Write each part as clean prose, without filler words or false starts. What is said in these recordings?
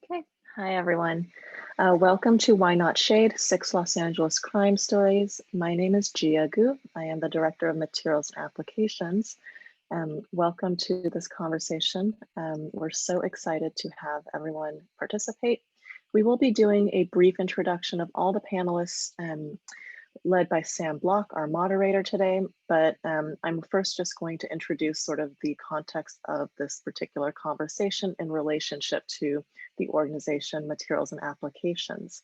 Okay, hi everyone. Welcome to Why Not Shade, 6 Los Angeles Crime Stories. My name is Gia Gu. I am the Director of Materials and Applications. Welcome to this conversation. We're so excited to have everyone participate. We will be doing a brief introduction of all the panelists led by Sam Bloch, our moderator today, but I'm first just going to introduce sort of the context of this particular conversation in relationship to the organization Materials and Applications.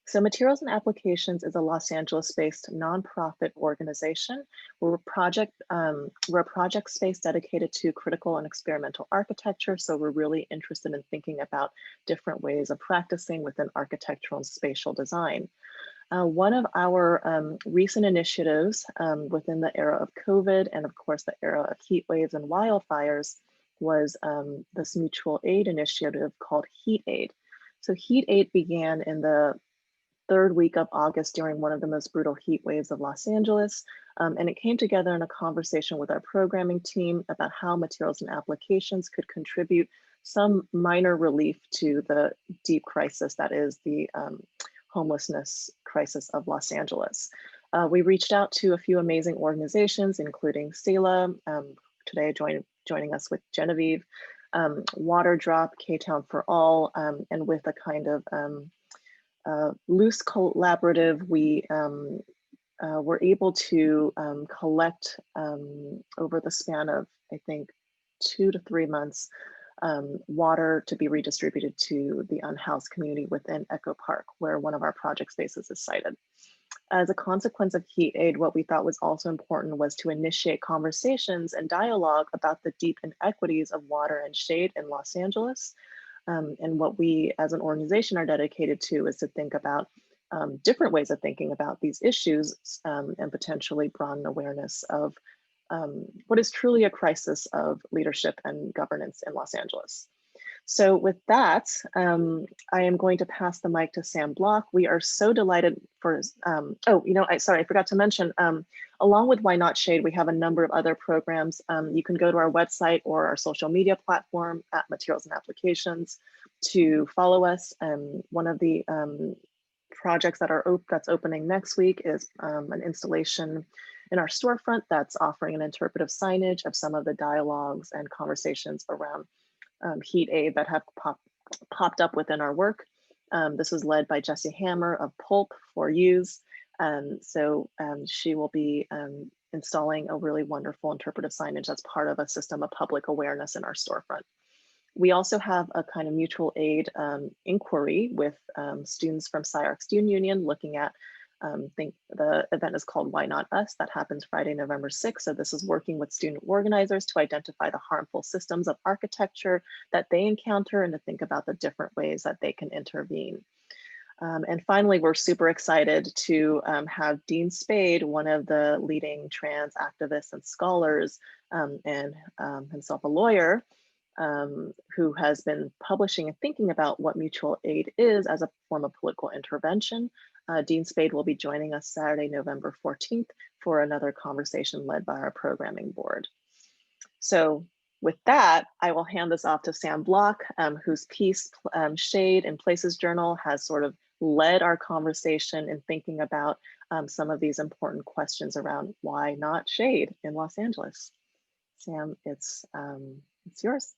So Materials and Applications is a Los Angeles-based nonprofit organization. We're a project space dedicated to critical and experimental architecture. So we're really interested in thinking about different ways of practicing within architectural and spatial design. One of our recent initiatives within the era of COVID and of course the era of heat waves and wildfires was this mutual aid initiative called Heat Aid. So Heat Aid began in the third week of August during one of the most brutal heat waves of Los Angeles. And it came together in a conversation with our programming team about how materials and applications could contribute some minor relief to the deep crisis that is the homelessness crisis of Los Angeles. We reached out to a few amazing organizations, including SELAH, today joining us with Genevieve, Water Drop, K-Town for All, and with a kind of loose collaborative, we were able to collect over the span of, I think, 2 to 3 months, water to be redistributed to the unhoused community within Echo Park, where one of our project spaces is sited. As a consequence of Heat Aid, what we thought was also important was to initiate conversations and dialogue about the deep inequities of water and shade in Los Angeles. And what we as an organization are dedicated to is to think about different ways of thinking about these issues and potentially broaden awareness of what is truly a crisis of leadership and governance in Los Angeles. So with that, I am going to pass the mic to Sam Bloch. We are so delighted for, I forgot to mention, along with Why Not Shade, we have a number of other programs. You can go to our website or our social media platform at Materials and Applications to follow us. One of the projects that's opening next week is an installation in our storefront that's offering an interpretive signage of some of the dialogues and conversations around Heat Aid that have popped up within our work. This was led by Jessie Hammer of Pulp for Use. She will be installing a really wonderful interpretive signage that's part of a system of public awareness in our storefront. We also have a kind of mutual aid inquiry with students from SciArc Student Union looking at, the event is called Why Not Us? That happens Friday, November 6th. So this is working with student organizers to identify the harmful systems of architecture that they encounter and to think about the different ways that they can intervene. And finally, we're super excited to have Dean Spade, one of the leading trans activists and scholars, and himself a lawyer, who has been publishing and thinking about what mutual aid is as a form of political intervention. Dean Spade will be joining us Saturday, November 14th for another conversation led by our programming board. So with that, I will hand this off to Sam Bloch, whose piece, Shade in Places Journal, has sort of led our conversation in thinking about some of these important questions around why not shade in Los Angeles. Sam, it's yours.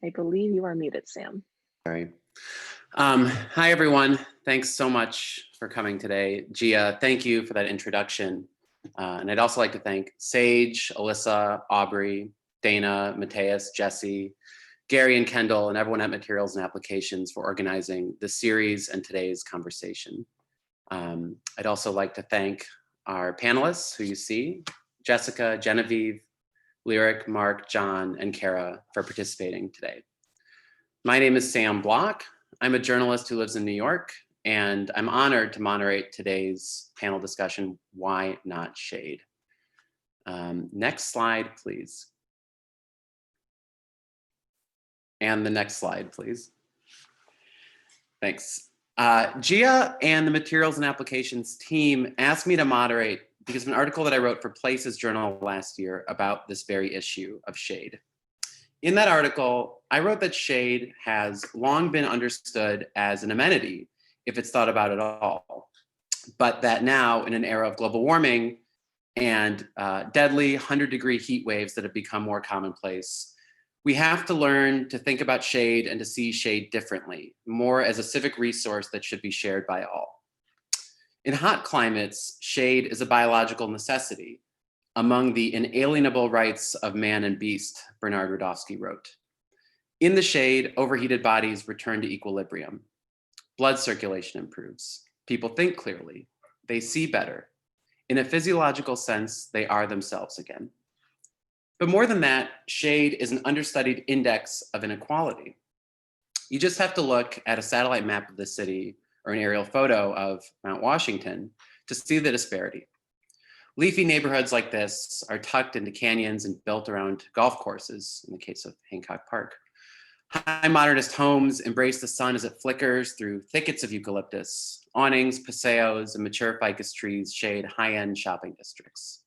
I believe you are muted, Sam. Sorry. Hi, everyone. Thanks so much for coming today. Gia, thank you for that introduction. And I'd also like to thank Sage, Alyssa, Aubrey, Dana, Mateus, Jesse, Gary and Kendall, and everyone at Materials and Applications for organizing this series and today's conversation. I'd also like to thank our panelists who you see, Jessica, Genevieve, Lyric, Mark, John, and Kara for participating today. My name is Sam Bloch. I'm a journalist who lives in New York, and I'm honored to moderate today's panel discussion, Why Not Shade? Next slide, please. And the next slide, please. Thanks. Gia and the Materials and Applications team asked me to moderate because of an article that I wrote for Places Journal last year about this very issue of shade. In that article, I wrote that shade has long been understood as an amenity if it's thought about at all, but that now in an era of global warming and deadly 100-degree heat waves that have become more commonplace, we have to learn to think about shade and to see shade differently, more as a civic resource that should be shared by all. In hot climates, shade is a biological necessity, among the inalienable rights of man and beast, Bernard Rudofsky wrote. In the shade, overheated bodies return to equilibrium. Blood circulation improves. People think clearly. They see better. In a physiological sense, they are themselves again. But more than that, shade is an understudied index of inequality. You just have to look at a satellite map of the city or an aerial photo of Mount Washington to see the disparity. Leafy neighborhoods like this are tucked into canyons and built around golf courses, in the case of Hancock Park. High modernist homes embrace the sun as it flickers through thickets of eucalyptus. Awnings, paseos, and mature ficus trees shade high-end shopping districts.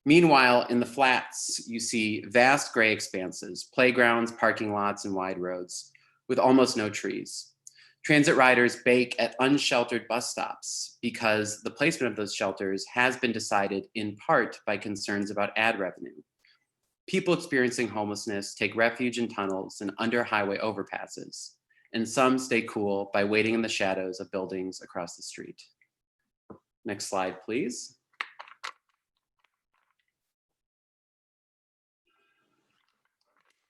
Meanwhile, in the flats, you see vast gray expanses, playgrounds, parking lots, and wide roads with almost no trees. Transit riders bake at unsheltered bus stops because the placement of those shelters has been decided in part by concerns about ad revenue. People experiencing homelessness take refuge in tunnels and under highway overpasses, and some stay cool by waiting in the shadows of buildings across the street. Next slide, please.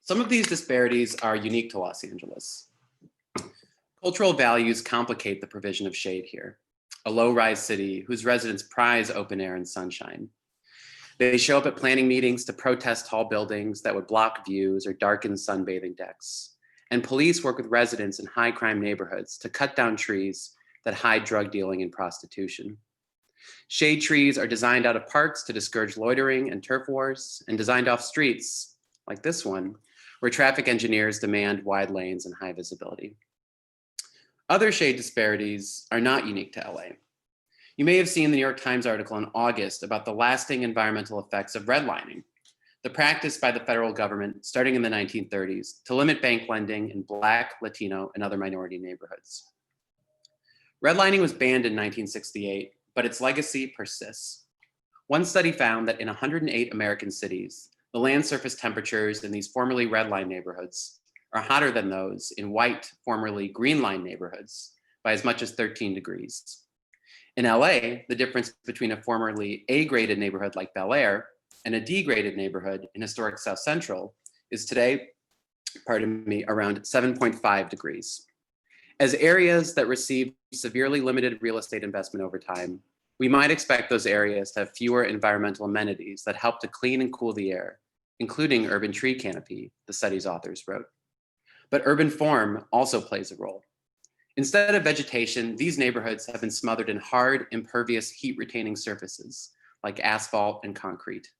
Some of these disparities are unique to Los Angeles. Cultural values complicate the provision of shade here, a low-rise city whose residents prize open air and sunshine. They show up at planning meetings to protest tall buildings that would block views or darken sunbathing decks. And police work with residents in high-crime neighborhoods to cut down trees that hide drug dealing and prostitution. Shade trees are designed out of parks to discourage loitering and turf wars, and designed off streets, like this one, where traffic engineers demand wide lanes and high visibility. Other shade disparities are not unique to LA. You may have seen the New York Times article in August about the lasting environmental effects of redlining, the practice by the federal government starting in the 1930s to limit bank lending in Black, Latino, and other minority neighborhoods. Redlining was banned in 1968, but its legacy persists. One study found that in 108 American cities, the land surface temperatures in these formerly red-line neighborhoods are hotter than those in white, formerly green-line neighborhoods by as much as 13 degrees. In LA, the difference between a formerly A-graded neighborhood like Bel Air and a D-graded neighborhood in historic South Central is today, around 7.5 degrees. As areas that receive severely limited real estate investment over time, we might expect those areas to have fewer environmental amenities that help to clean and cool the air, including urban tree canopy, the study's authors wrote. But urban form also plays a role. Instead of vegetation, these neighborhoods have been smothered in hard, impervious, heat-retaining surfaces, like asphalt and concrete.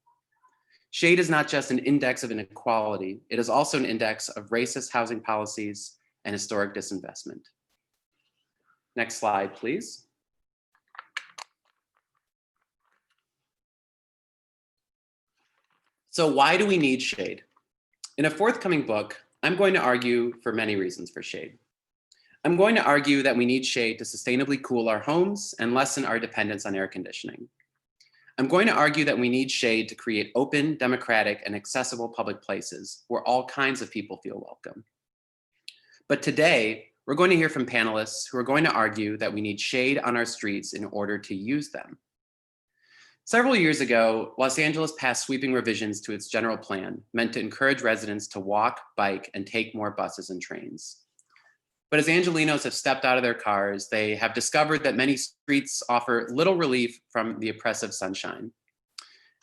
Shade is not just an index of inequality, it is also an index of racist housing policies and historic disinvestment. Next slide, please. So why do we need shade? In a forthcoming book, I'm going to argue for many reasons for shade. I'm going to argue that we need shade to sustainably cool our homes and lessen our dependence on air conditioning. I'm going to argue that we need shade to create open, democratic, and accessible public places where all kinds of people feel welcome. But today, we're going to hear from panelists who are going to argue that we need shade on our streets in order to use them. Several years ago, Los Angeles passed sweeping revisions to its general plan meant to encourage residents to walk, bike, and take more buses and trains. But as Angelenos have stepped out of their cars, they have discovered that many streets offer little relief from the oppressive sunshine.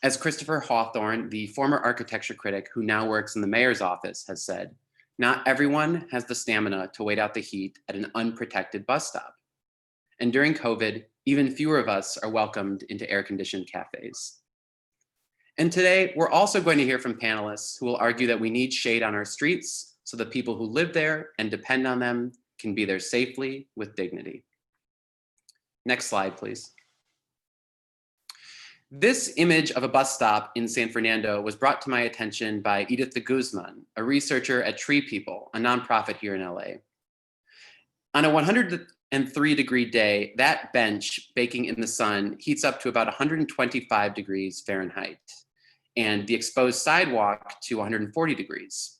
As Christopher Hawthorne, the former architecture critic who now works in the mayor's office, has said, not everyone has the stamina to wait out the heat at an unprotected bus stop. And during COVID, even fewer of us are welcomed into air-conditioned cafes. And today, we're also going to hear from panelists who will argue that we need shade on our streets so that people who live there and depend on them can be there safely with dignity. Next slide, please. This image of a bus stop in San Fernando was brought to my attention by Edith de Guzman, a researcher at Tree People, a nonprofit here in LA. On a 103-degree day, that bench baking in the sun heats up to about 125 degrees Fahrenheit, and the exposed sidewalk to 140 degrees.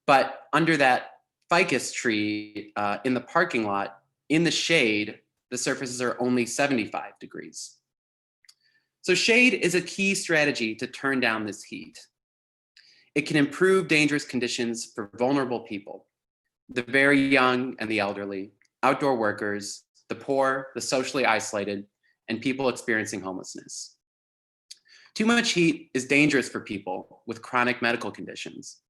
But under that ficus tree in the parking lot, in the shade, the surfaces are only 75 degrees. So shade is a key strategy to turn down this heat. It can improve dangerous conditions for vulnerable people, the very young and the elderly, outdoor workers, the poor, the socially isolated, and people experiencing homelessness. Too much heat is dangerous for people with chronic medical conditions,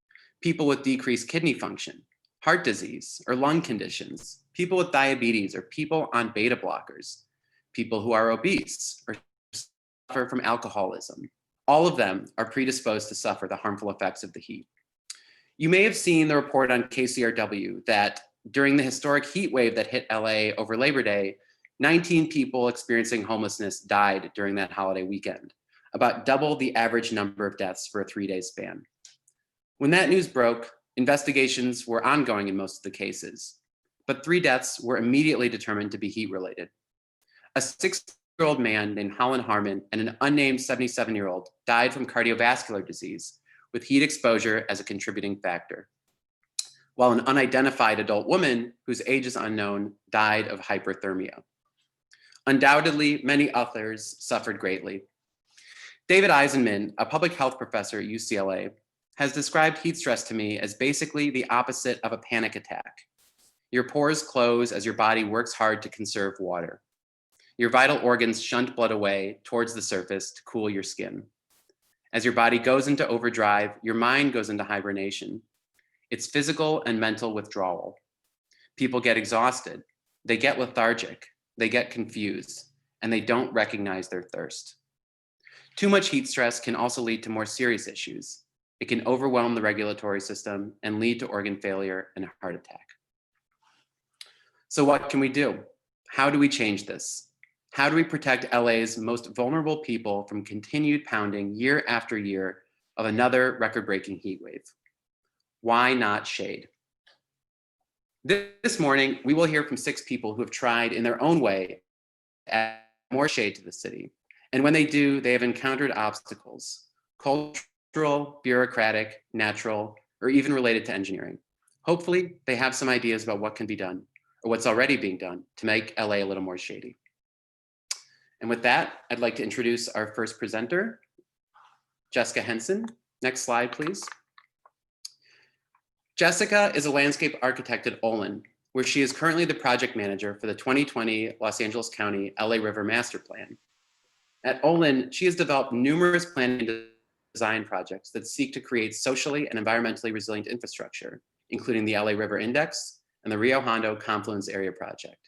people with decreased kidney function, heart disease or lung conditions, people with diabetes or people on beta blockers, people who are obese or suffer from alcoholism. All of them are predisposed to suffer the harmful effects of the heat. You may have seen the report on KCRW that during the historic heat wave that hit LA over Labor Day, 19 people experiencing homelessness died during that holiday weekend, about double the average number of deaths for a 3-day span. When that news broke, investigations were ongoing in most of the cases, but 3 deaths were immediately determined to be heat-related. A 6-year-old man named Holland Harmon and an unnamed 77-year-old died from cardiovascular disease with heat exposure as a contributing factor, while an unidentified adult woman whose age is unknown died of hyperthermia. Undoubtedly, many others suffered greatly. David Eisenman, a public health professor at UCLA, has described heat stress to me as basically the opposite of a panic attack. Your pores close as your body works hard to conserve water. Your vital organs shunt blood away towards the surface to cool your skin. As your body goes into overdrive, your mind goes into hibernation. It's physical and mental withdrawal. People get exhausted, they get lethargic, they get confused, and they don't recognize their thirst. Too much heat stress can also lead to more serious issues. It can overwhelm the regulatory system and lead to organ failure and a heart attack. So what can we do? How do we change this? How do we protect LA's most vulnerable people from continued pounding year after year of another record-breaking heat wave? Why not shade? This morning, we will hear from 6 people who have tried in their own way to add more shade to the city. And when they do, they have encountered obstacles, cultural, bureaucratic, natural, or even related to engineering. Hopefully, they have some ideas about what can be done or what's already being done to make LA a little more shady. And with that, I'd like to introduce our first presenter, Jessica Henson. Next slide, please. Jessica is a landscape architect at Olin, where she is currently the project manager for the 2020 Los Angeles County LA River Master Plan. At Olin, she has developed numerous planning and design projects that seek to create socially and environmentally resilient infrastructure, including the LA River Index and the Rio Hondo Confluence Area Project.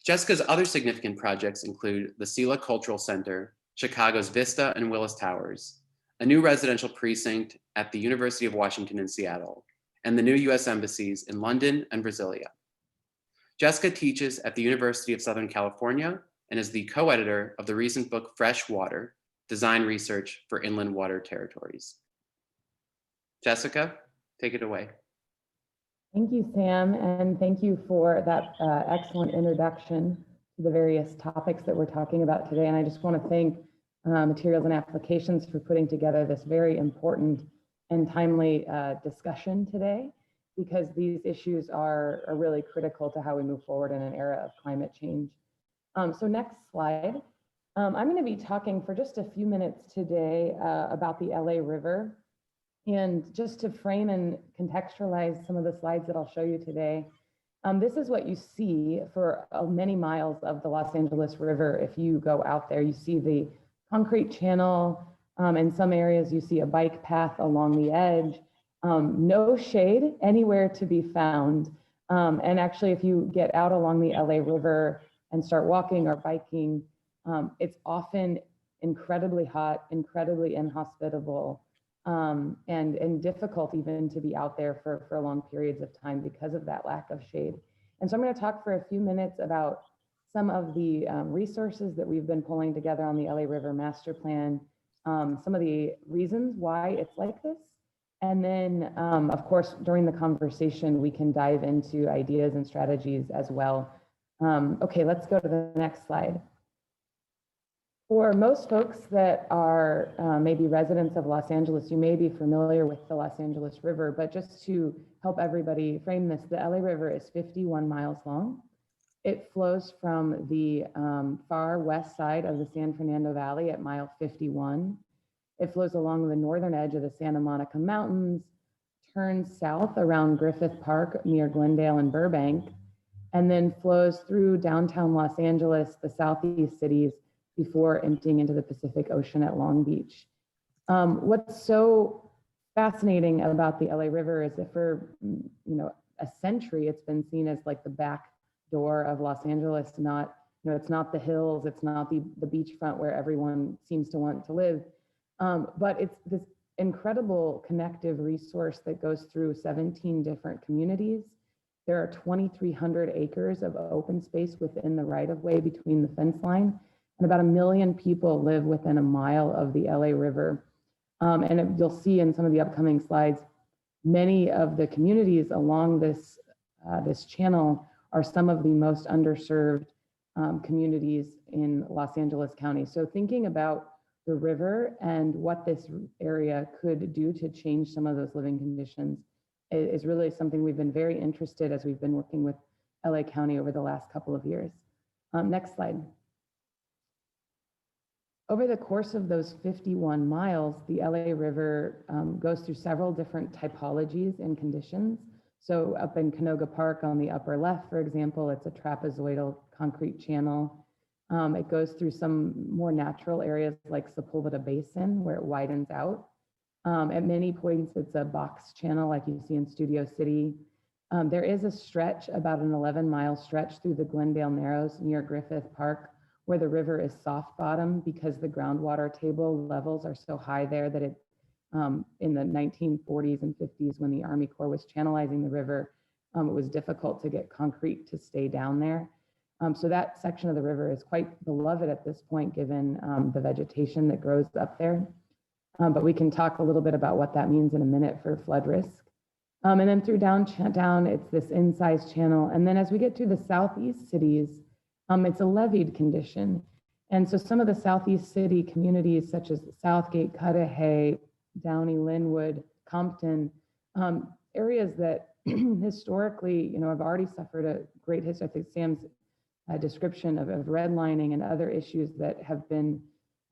Jessica's other significant projects include the SELAH Cultural Center, Chicago's Vista and Willis Towers, a new residential precinct at the University of Washington in Seattle, and the new US embassies in London and Brasilia. Jessica teaches at the University of Southern California and is the co-editor of the recent book Fresh Water, Design Research for Inland Water Territories. Jessica, take it away. Thank you, Sam, and thank you for that excellent introduction to the various topics that we're talking about today. And I just want to thank Materials and Applications for putting together this very important and timely discussion today, because these issues are really critical to how we move forward in an era of climate change. So next slide. I'm going to be talking for just a few minutes today about the LA River. And just to frame and contextualize some of the slides that I'll show you today, this is what you see for many miles of the Los Angeles River. If you go out there, you see the concrete channel. In some areas, you see a bike path along the edge. No shade anywhere to be found. And actually, if you get out along the LA River and start walking or biking, it's often incredibly hot, incredibly inhospitable, and difficult even to be out there for long periods of time because of that lack of shade. And so I'm going to talk for a few minutes about some of the resources that we've been pulling together on the LA River Master Plan, some of the reasons why it's like this. And then, of course, during the conversation, we can dive into ideas and strategies as well. Okay, let's go to the next slide. For most folks that are maybe residents of Los Angeles, you may be familiar with the Los Angeles River, but just to help everybody frame this, the LA River is 51 miles long. It flows from the far west side of the San Fernando Valley at mile 51. It flows along the northern edge of the Santa Monica Mountains, turns south around Griffith Park near Glendale and Burbank, and then flows through downtown Los Angeles, the southeast cities, before emptying into the Pacific Ocean at Long Beach. What's so fascinating about the LA River is that for a century, it's been seen as like the back door of Los Angeles, not, it's not the hills, it's not the beachfront where everyone seems to want to live, but it's this incredible connective resource that goes through 17 different communities. There are 2,300 acres of open space within the right-of-way between the fence line, and about 1 million people live within a mile of the LA River. And you'll see in some of the upcoming slides, many of the communities along this, this channel are some of the most underserved communities in Los Angeles County. So thinking about the river and what this area could do to change some of those living conditions is really something we've been very interested as we've been working with LA County over the last couple of years. Next slide. Over the course of those 51 miles, the LA River goes through several different typologies and conditions. So up in Canoga Park on the upper left, for example, it's a trapezoidal concrete channel. It goes through some more natural areas like Sepulveda Basin, where it widens out. At many points, it's a box channel like you see in Studio City. There is a stretch, about an 11-mile stretch through the Glendale Narrows near Griffith Park, where the river is soft bottom because the groundwater table levels are so high there that it, in the 1940s and 50s, when the Army Corps was channelizing the river, it was difficult to get concrete to stay down there. So that section of the river is quite beloved at this point, given the vegetation that grows up there. But we can talk a little bit about what that means in a minute for flood risk. And then through down, it's this incised channel. And then as we get to the southeast cities, it's a levied condition. And so some of the southeast city communities, such as Southgate, Cudahy, Downey, Linwood, Compton, areas that historically, have already suffered a great history. I think Sam's description of redlining and other issues that have been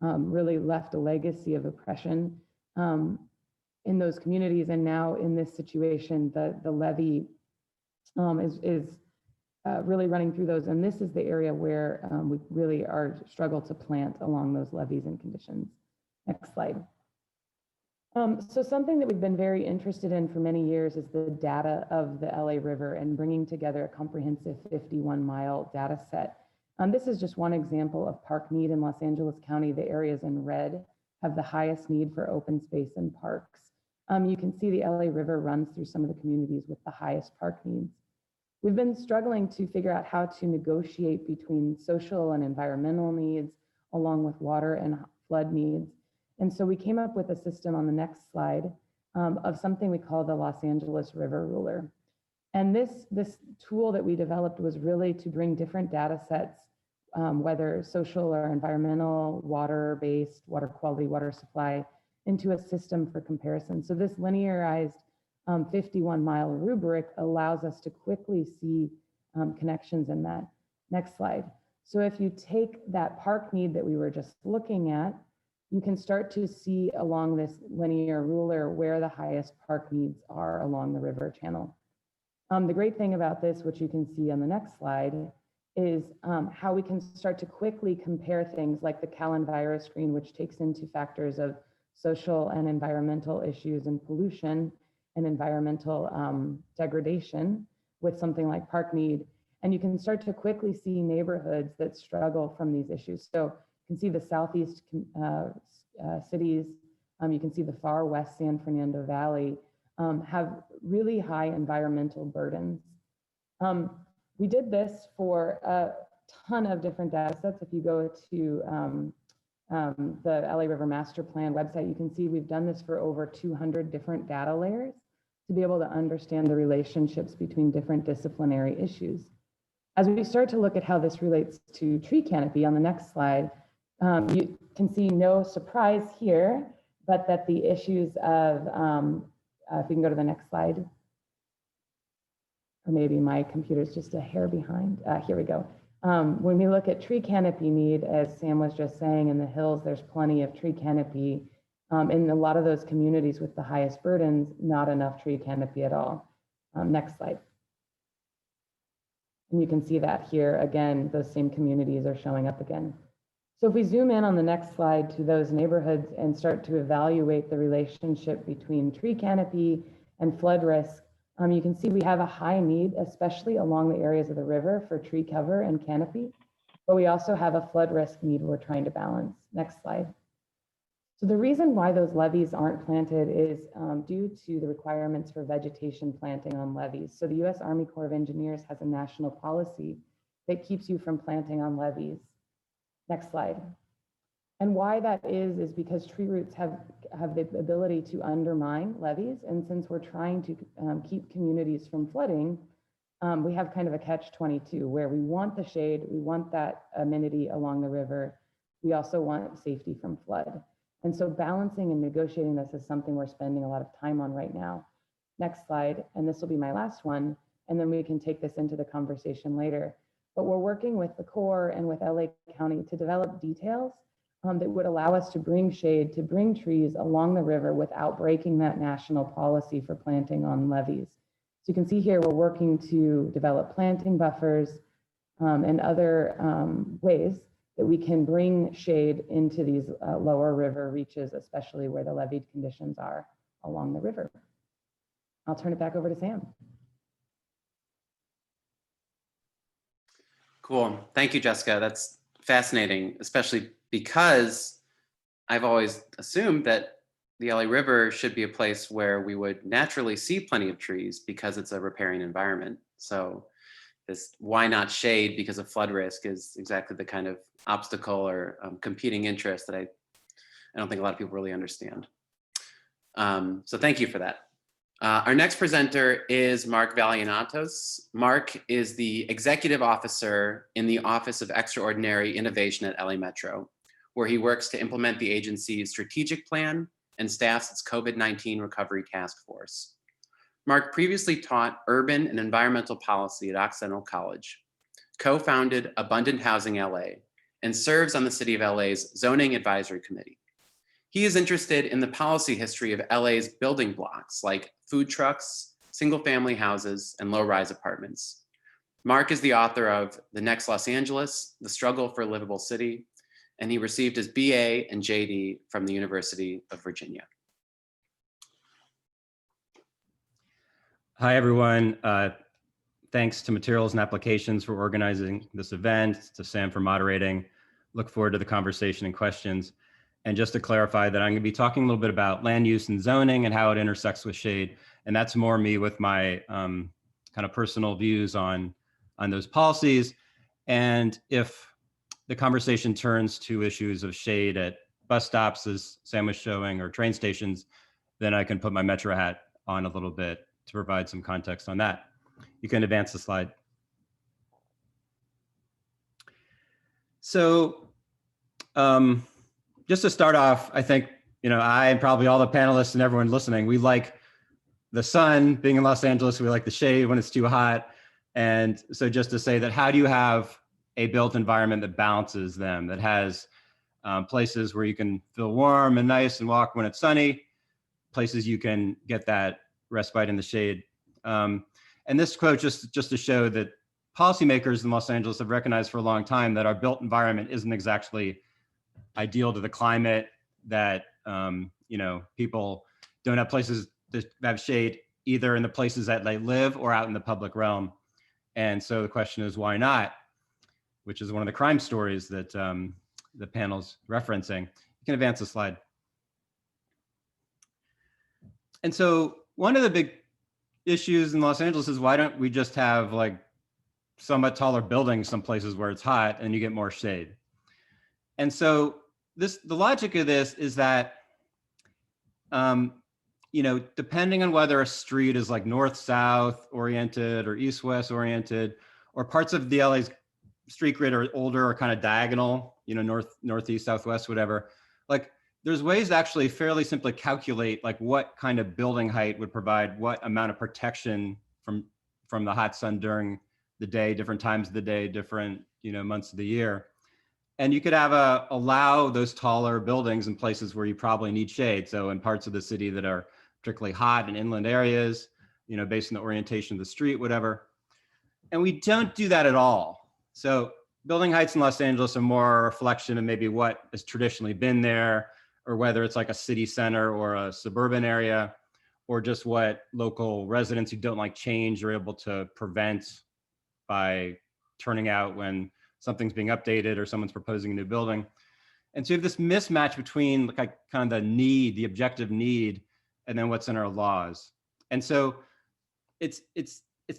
really left a legacy of oppression in those communities. And now in this situation, the levee is really running through those. And this is the area where we really are struggle to plant along those levees and conditions. Next slide. So something that we've been very interested in for many years is the data of the LA River and bringing together a comprehensive 51-mile data set. This is just one example of park need in Los Angeles County. The areas in red have the highest need for open space and parks. You can see the LA River runs through some of the communities with the highest park needs. We've been struggling to figure out how to negotiate between social and environmental needs, along with water and flood needs. And so we came up with a system on the next slide of something we call the Los Angeles River Ruler. And this tool that we developed was really to bring different data sets, whether social or environmental, water-based, water quality, water supply, into a system for comparison. So this linearized 51-mile rubric allows us to quickly see connections in that. Next slide. So if you take that park need that we were just looking at, you can start to see along this linear ruler where the highest park needs are along the river channel. The great thing about this, which you can see on the next slide, is how we can start to quickly compare things like the Callan virus screen, which takes into factors of social and environmental issues and pollution and environmental degradation with something like park need. And you can start to quickly see neighborhoods that struggle from these issues. So you can see the southeast cities, you can see the far west San Fernando Valley have really high environmental burdens. We did this for ton of different data sets. If you go to the LA River Master Plan website, you can see we've done this for over 200 different data layers to be able to understand the relationships between different disciplinary issues. As we start to look at how this relates to tree canopy on the next slide, you can see no surprise here, but that the issues of, if we can go to the next slide, or maybe my computer's just a hair behind. Here we go. When we look at tree canopy need, as Sam was just saying, in the hills, there's plenty of tree canopy. In a lot of those communities with the highest burdens, not enough tree canopy at all. Next slide. And you can see that here again, those same communities are showing up again. So if we zoom in on the next slide to those neighborhoods and start to evaluate the relationship between tree canopy and flood risk, you can see we have a high need, especially along the areas of the river for tree cover and canopy, but we also have a flood risk need we're trying to balance. Next slide. So the reason why those levees aren't planted is due to the requirements for vegetation planting on levees. So the U.S. Army Corps of Engineers has a national policy that keeps you from planting on levees. Next slide. And why that is because tree roots have the ability to undermine levees. And since we're trying to keep communities from flooding, we have kind of a catch-22 where we want the shade, we want that amenity along the river. We also want safety from flood. And so balancing and negotiating this is something we're spending a lot of time on right now. Next slide, and this will be my last one, and then we can take this into the conversation later. But we're working with the Corps and with LA County to develop details that would allow us to bring shade, to bring trees along the river without breaking that national policy for planting on levees. So you can see here, we're working to develop planting buffers and other ways that we can bring shade into these lower river reaches, especially where the leveed conditions are along the river. I'll turn it back over to Sam. Cool. Thank you, Jessica. That's fascinating, especially because I've always assumed that the LA River should be a place where we would naturally see plenty of trees because it's a riparian environment. So this why not shade because of flood risk is exactly the kind of obstacle or competing interest that I don't think a lot of people really understand. So thank you for that. Our next presenter is Mark Vallianantos. Mark is the executive officer in the Office of Extraordinary Innovation at LA Metro, where he works to implement the agency's strategic plan and staffs its COVID-19 recovery task force. Mark previously taught urban and environmental policy at Occidental College, co-founded Abundant Housing LA, and serves on the City of LA's Zoning Advisory Committee. He is interested in the policy history of LA's building blocks like food trucks, single-family houses, and low-rise apartments. Mark is the author of The Next Los Angeles, The Struggle for a Livable City, and he received his BA and JD from the University of Virginia. Hi, everyone. Thanks to Materials and Applications for organizing this event, to Sam for moderating. Look forward to the conversation and questions. And just to clarify that I'm going to be talking a little bit about land use and zoning and how it intersects with shade. And that's more me with my kind of personal views on those policies. And if the conversation turns to issues of shade at bus stops, as Sam was showing, or train stations, then I can put my Metro hat on a little bit to provide some context on that. You can advance the slide. So just to start off, I think, I and probably all the panelists and everyone listening, we like the sun being in Los Angeles, we like the shade when it's too hot. And so just to say that, how do you have a built environment that balances them, that has places where you can feel warm and nice and walk when it's sunny, places you can get that respite in the shade. And this quote, just to show that policymakers in Los Angeles have recognized for a long time that our built environment isn't exactly ideal to the climate, that people don't have places to have shade either in the places that they live or out in the public realm. And so the question is, why not? Which is one of the crime stories that the panel's referencing. You can advance the slide. And so one of the big issues in Los Angeles is, why don't we just have like somewhat taller buildings some places where it's hot, and you get more shade. And so the logic of this is that, you know, depending on whether a street is like north-south oriented or east-west oriented, or parts of the LA's street grid are older or kind of diagonal, you know, northeast, southwest, whatever, like there's ways to actually fairly simply calculate like what kind of building height would provide what amount of protection from the hot sun during the day, different times of the day, different, you know, months of the year. And you could have allow those taller buildings in places where you probably need shade. So in parts of the city that are particularly hot in inland areas, you know, based on the orientation of the street, whatever. And we don't do that at all. So building heights in Los Angeles are more a reflection of maybe what has traditionally been there, or whether it's like a city center or a suburban area, or just what local residents who don't like change are able to prevent by turning out when something's being updated or someone's proposing a new building. And so you have this mismatch between like kind of the need, the objective need, and then what's in our laws. And so it's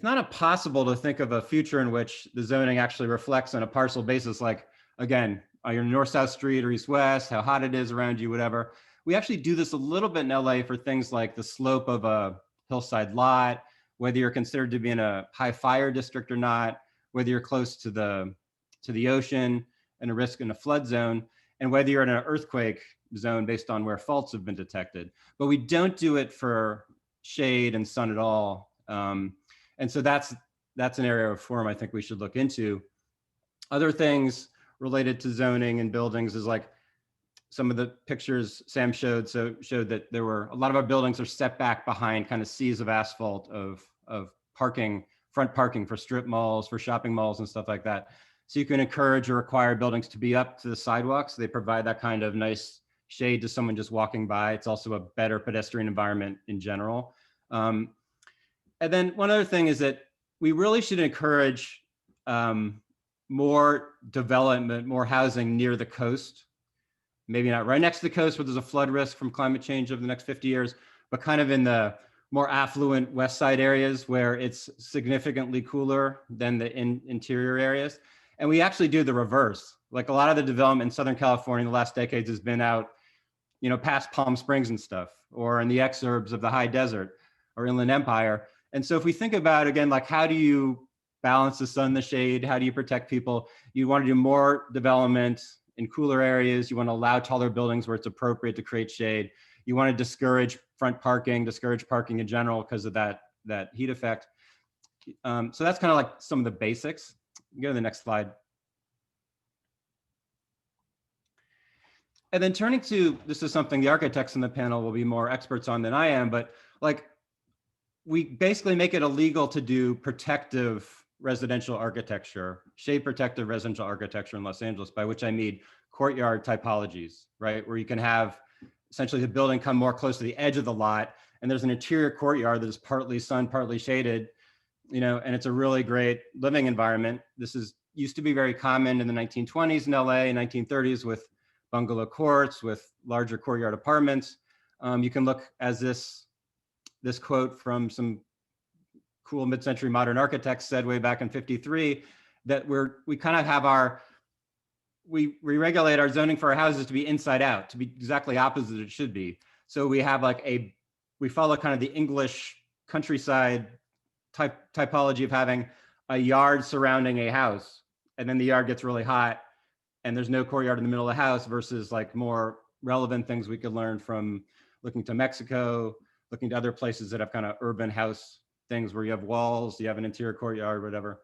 not impossible to think of a future in which the zoning actually reflects on a parcel basis, like, again, on your north-south street or east-west, how hot it is around you, whatever. We actually do this a little bit in LA for things like the slope of a hillside lot, whether you're considered to be in a high fire district or not, whether you're close to the ocean and a risk in a flood zone, and whether you're in an earthquake zone based on where faults have been detected. But we don't do it for shade and sun at all. And so that's an area of reform I think we should look into. Other things related to zoning and buildings is like some of the pictures Sam showed that there were a lot of our buildings are set back behind kind of seas of asphalt of parking, front parking for strip malls, for shopping malls and stuff like that. So you can encourage or require buildings to be up to the sidewalks. They provide that kind of nice shade to someone just walking by. It's also a better pedestrian environment in general. And then one other thing is that we really should encourage more development, more housing near the coast. Maybe not right next to the coast where there's a flood risk from climate change over the next 50 years, but kind of in the more affluent west side areas where it's significantly cooler than the interior areas. And we actually do the reverse. Like a lot of the development in Southern California in the last decades has been out, you know, past Palm Springs and stuff, or in the exurbs of the high desert or Inland Empire. And so if we think about, again, like how do you balance the sun, the shade, how do you protect people? You want to do more development in cooler areas. You want to allow taller buildings where it's appropriate to create shade. You want to discourage front parking, discourage parking in general because of that heat effect. So that's kind of like some of the basics. Go to the next slide. And then turning to, this is something the architects in the panel will be more experts on than I am, but like we basically make it illegal to do protective residential architecture, shade protective residential architecture in Los Angeles, by which I mean courtyard typologies, right? Where you can have essentially the building come more close to the edge of the lot, and there's an interior courtyard that is partly sun, partly shaded, you know, and it's a really great living environment. This used to be very common in the 1920s in LA, 1930s with bungalow courts, with larger courtyard apartments. You can look as this quote from some cool mid-century modern architects said way back in ¡53, that we kind of have we regulate our zoning for our houses to be inside out, to be exactly opposite it should be. So we have like we follow kind of the English countryside typology of having a yard surrounding a house, and then the yard gets really hot and there's no courtyard in the middle of the house, versus like more relevant things we could learn from looking to Mexico, looking to other places that have kind of urban house things where you have walls, you have an interior courtyard, whatever.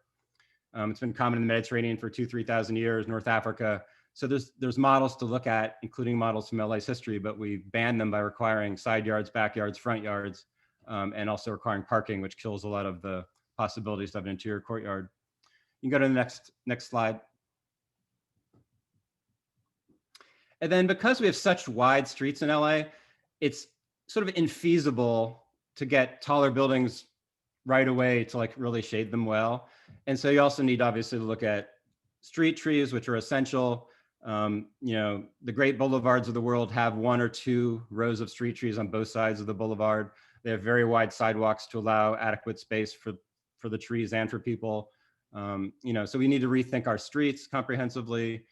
It's been common in the Mediterranean for 2,000-3,000 years, North Africa. So there's models to look at, including models from LA's history, but we ban them by requiring side yards, backyards, front yards, and also requiring parking, which kills a lot of the possibilities of an interior courtyard. You can go to the next slide. And then because we have such wide streets in LA, it's sort of infeasible to get taller buildings right away to like really shade them well. And so you also need obviously to look at street trees, which are essential. You know, the great boulevards of the world have 1 or 2 rows of street trees on both sides of the boulevard. They have very wide sidewalks to allow adequate space for the trees and for people. So we need to rethink our streets comprehensively.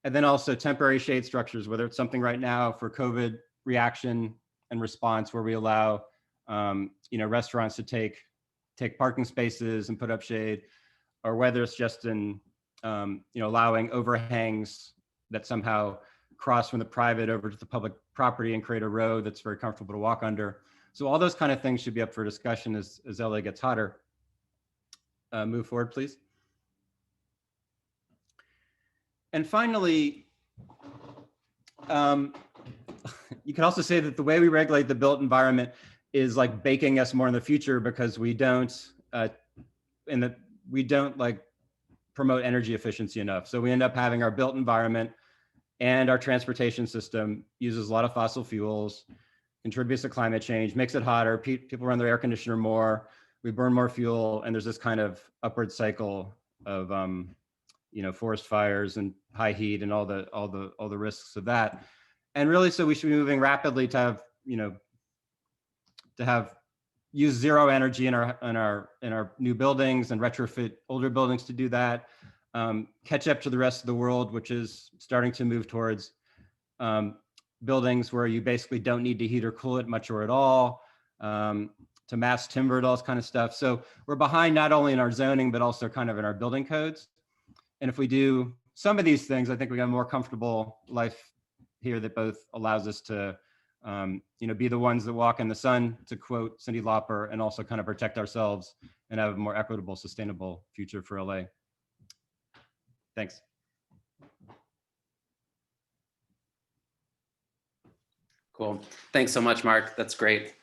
And then also temporary shade structures, whether it's something right now for COVID reaction and response where we allow, restaurants to take parking spaces and put up shade, or whether it's just in, allowing overhangs that somehow cross from the private over to the public property and create a road that's very comfortable to walk under. So all those kind of things should be up for discussion as LA gets hotter. Move forward, please. And finally, you can also say that the way we regulate the built environment is like baking us more in the future, because we don't promote energy efficiency enough. So we end up having our built environment and our transportation system uses a lot of fossil fuels, contributes to climate change, makes it hotter. People run their air conditioner more, we burn more fuel, and there's this kind of upward cycle of forest fires and high heat and all the risks of that. And really, so we should be moving rapidly to have use zero energy in our new buildings and retrofit older buildings to do that. Catch up to the rest of the world, which is starting to move towards buildings where you basically don't need to heat or cool it much or at all, to mass timber, all this kind of stuff. So we're behind not only in our zoning, but also kind of in our building codes. And if we do some of these things, I think we got a more comfortable life here that both allows us to be the ones that walk in the sun, to quote Cyndi Lauper, and also kind of protect ourselves and have a more equitable, sustainable future for LA. Thanks. Cool. Thanks so much, Mark. That's great.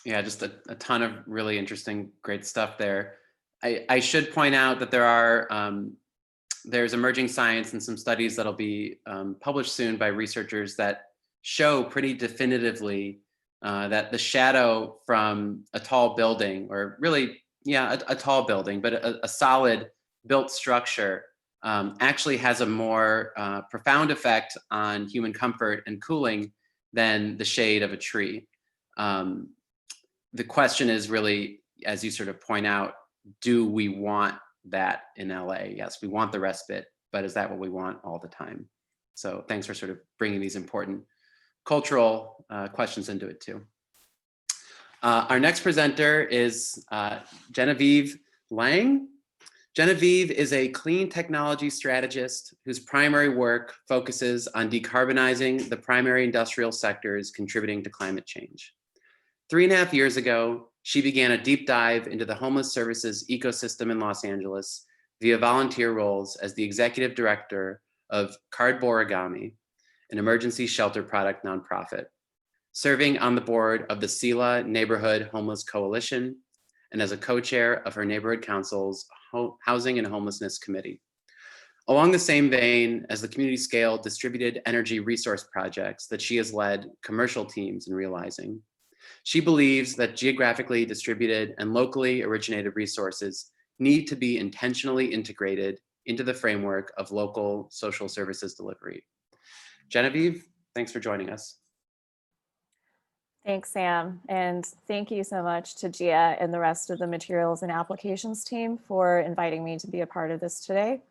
Yeah, just a ton of really interesting, great stuff there. I should point out that there's emerging science and some studies that'll be published soon by researchers that show pretty definitively that the shadow from a tall building, or really, yeah, a tall building, but a solid built structure actually has a more profound effect on human comfort and cooling than the shade of a tree. The question is really, as you sort of point out, do we want that in LA? Yes, we want the respite, but is that what we want all the time? So thanks for sort of bringing these important cultural questions into it too. Our next presenter is Genevieve Liang. Genevieve is a clean technology strategist whose primary work focuses on decarbonizing the primary industrial sectors contributing to climate change. 3.5 years ago, she began a deep dive into the homeless services ecosystem in Los Angeles via volunteer roles as the executive director of Cardborigami, an emergency shelter product nonprofit, serving on the board of the SELAH Neighborhood Homeless Coalition, and as a co-chair of her neighborhood council's Housing and Homelessness Committee. Along the same vein as the community scale distributed energy resource projects that she has led commercial teams in realizing, she believes that geographically distributed and locally originated resources need to be intentionally integrated into the framework of local social services delivery. Genevieve, thanks for joining us. Thanks, Sam. And thank you so much to Gia and the rest of the materials and applications team for inviting me to be a part of this today.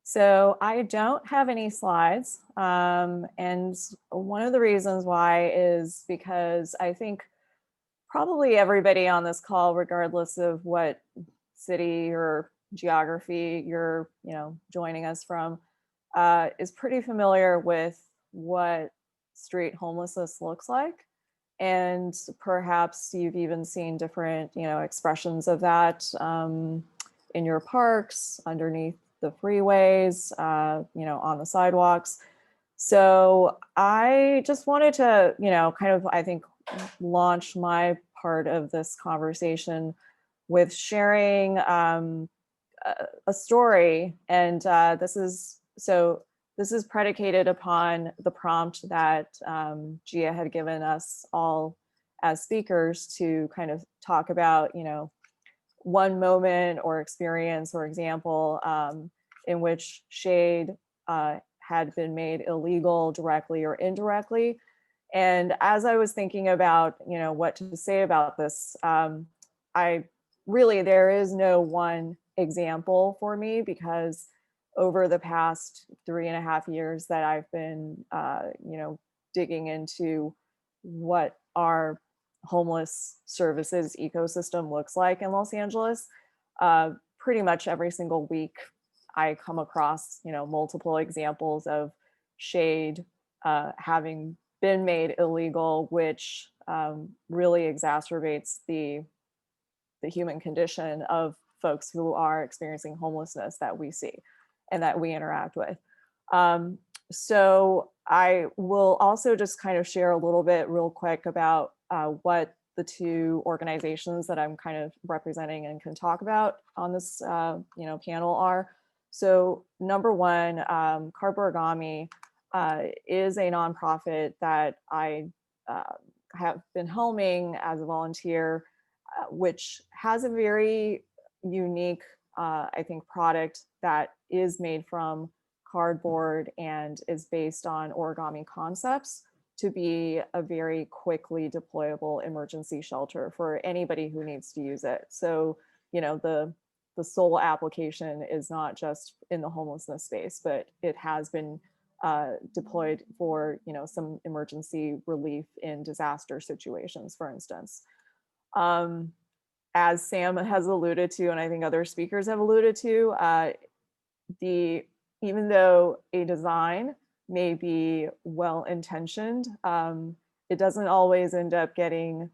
So I don't have any slides. And one of the reasons why is because I think probably everybody on this call, regardless of what city or geography you're joining us from, is pretty familiar with what street homelessness looks like. And perhaps you've even seen different expressions of that in your parks, underneath the freeways, on the sidewalks. So I just wanted to, kind of, I think, launch my part of this conversation with sharing a story. And this is predicated upon the prompt that Gia had given us all as speakers to kind of talk about, one moment or experience or example in which shade had been made illegal directly or indirectly. And as I was thinking about, what to say about this, I really there is no one example for me, because over the past 3.5 years that I've been, digging into what our homeless services ecosystem looks like in Los Angeles, pretty much every single week I come across, multiple examples of shade having been made illegal, which really exacerbates the human condition of folks who are experiencing homelessness that we see and that we interact with. So I will also just kind of share a little bit real quick about what the two organizations that I'm kind of representing and can talk about on this panel are. So number one, Cardborigami is a nonprofit that I have been helming as a volunteer, which has a very unique, I think, product that is made from cardboard and is based on origami concepts to be a very quickly deployable emergency shelter for anybody who needs to use it. So, the sole application is not just in the homelessness space, but it has been deployed for, some emergency relief in disaster situations, for instance. As Sam has alluded to, and I think other speakers have alluded to, even though a design may be well-intentioned, it doesn't always end up getting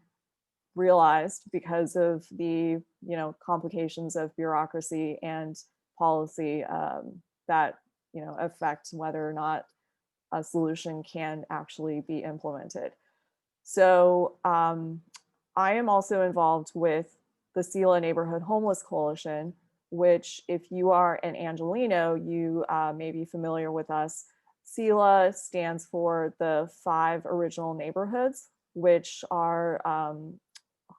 realized because of the complications of bureaucracy and policy that affect whether or not a solution can actually be implemented. So I am also involved with the SELAH Neighborhood Homeless Coalition, which, if you are an Angelino, you may be familiar with us. SELAH stands for the 5 original neighborhoods, which our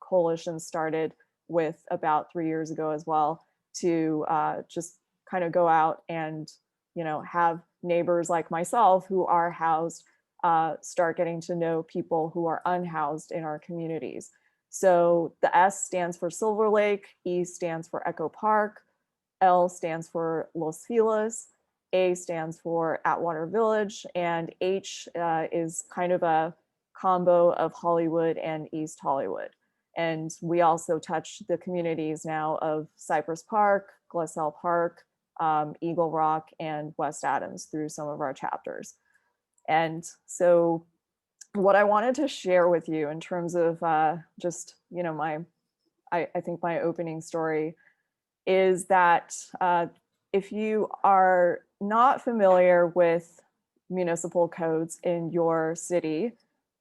coalition started with about 3 years ago as well, to just kind of go out and have neighbors like myself who are housed start getting to know people who are unhoused in our communities. So the S stands for Silver Lake, E stands for Echo Park, L stands for Los Feliz, A stands for Atwater Village, and H is kind of a combo of Hollywood and East Hollywood. And we also touch the communities now of Cypress Park, Glassell Park, Eagle Rock, and West Adams through some of our chapters. And so what I wanted to share with you in terms of just, I think my opening story is that if you are not familiar with municipal codes in your city,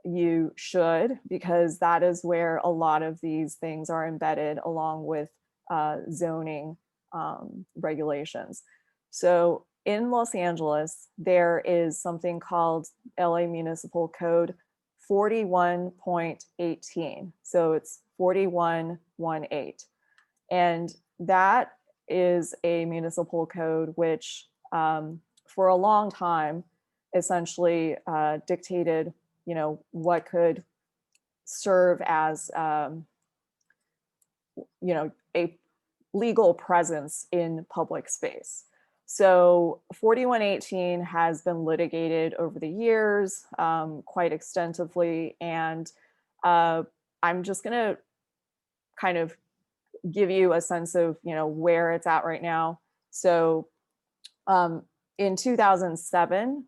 you should, because that is where a lot of these things are embedded, along with zoning regulations. So in Los Angeles, there is something called LA Municipal Code 41.18. So it's 4118. And that is a municipal code which for a long time essentially dictated, what could serve as, a legal presence in public space. So 4118 has been litigated over the years quite extensively. And I'm just gonna kind of give you a sense of, where it's at right now. So in 2007,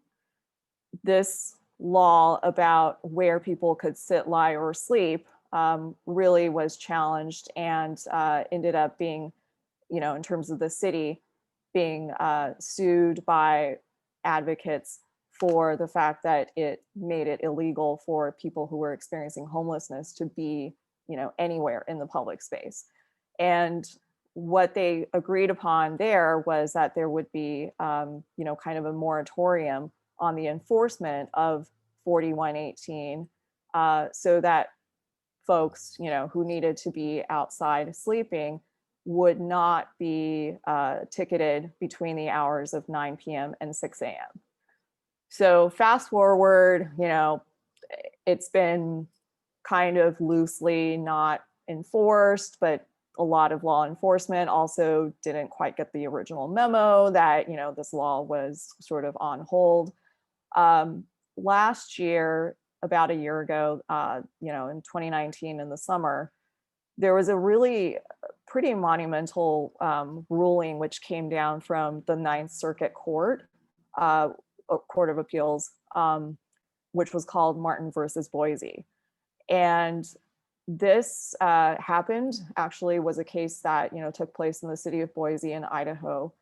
this law about where people could sit, lie, or sleep really was challenged and ended up being, in terms of the city, being sued by advocates for the fact that it made it illegal for people who were experiencing homelessness to be, anywhere in the public space. And what they agreed upon there was that there would be, kind of a moratorium on the enforcement of 4118 so that folks, who needed to be outside sleeping would not be ticketed between the hours of 9 p.m. and 6 a.m. So fast forward, it's been kind of loosely not enforced, but a lot of law enforcement also didn't quite get the original memo that, this law was sort of on hold. Last year, about a year ago, in 2019 in the summer, there was a really pretty monumental ruling which came down from the Ninth Circuit Court of Appeals, which was called Martin versus Boise. And this was a case that, took place in the city of Boise in Idaho.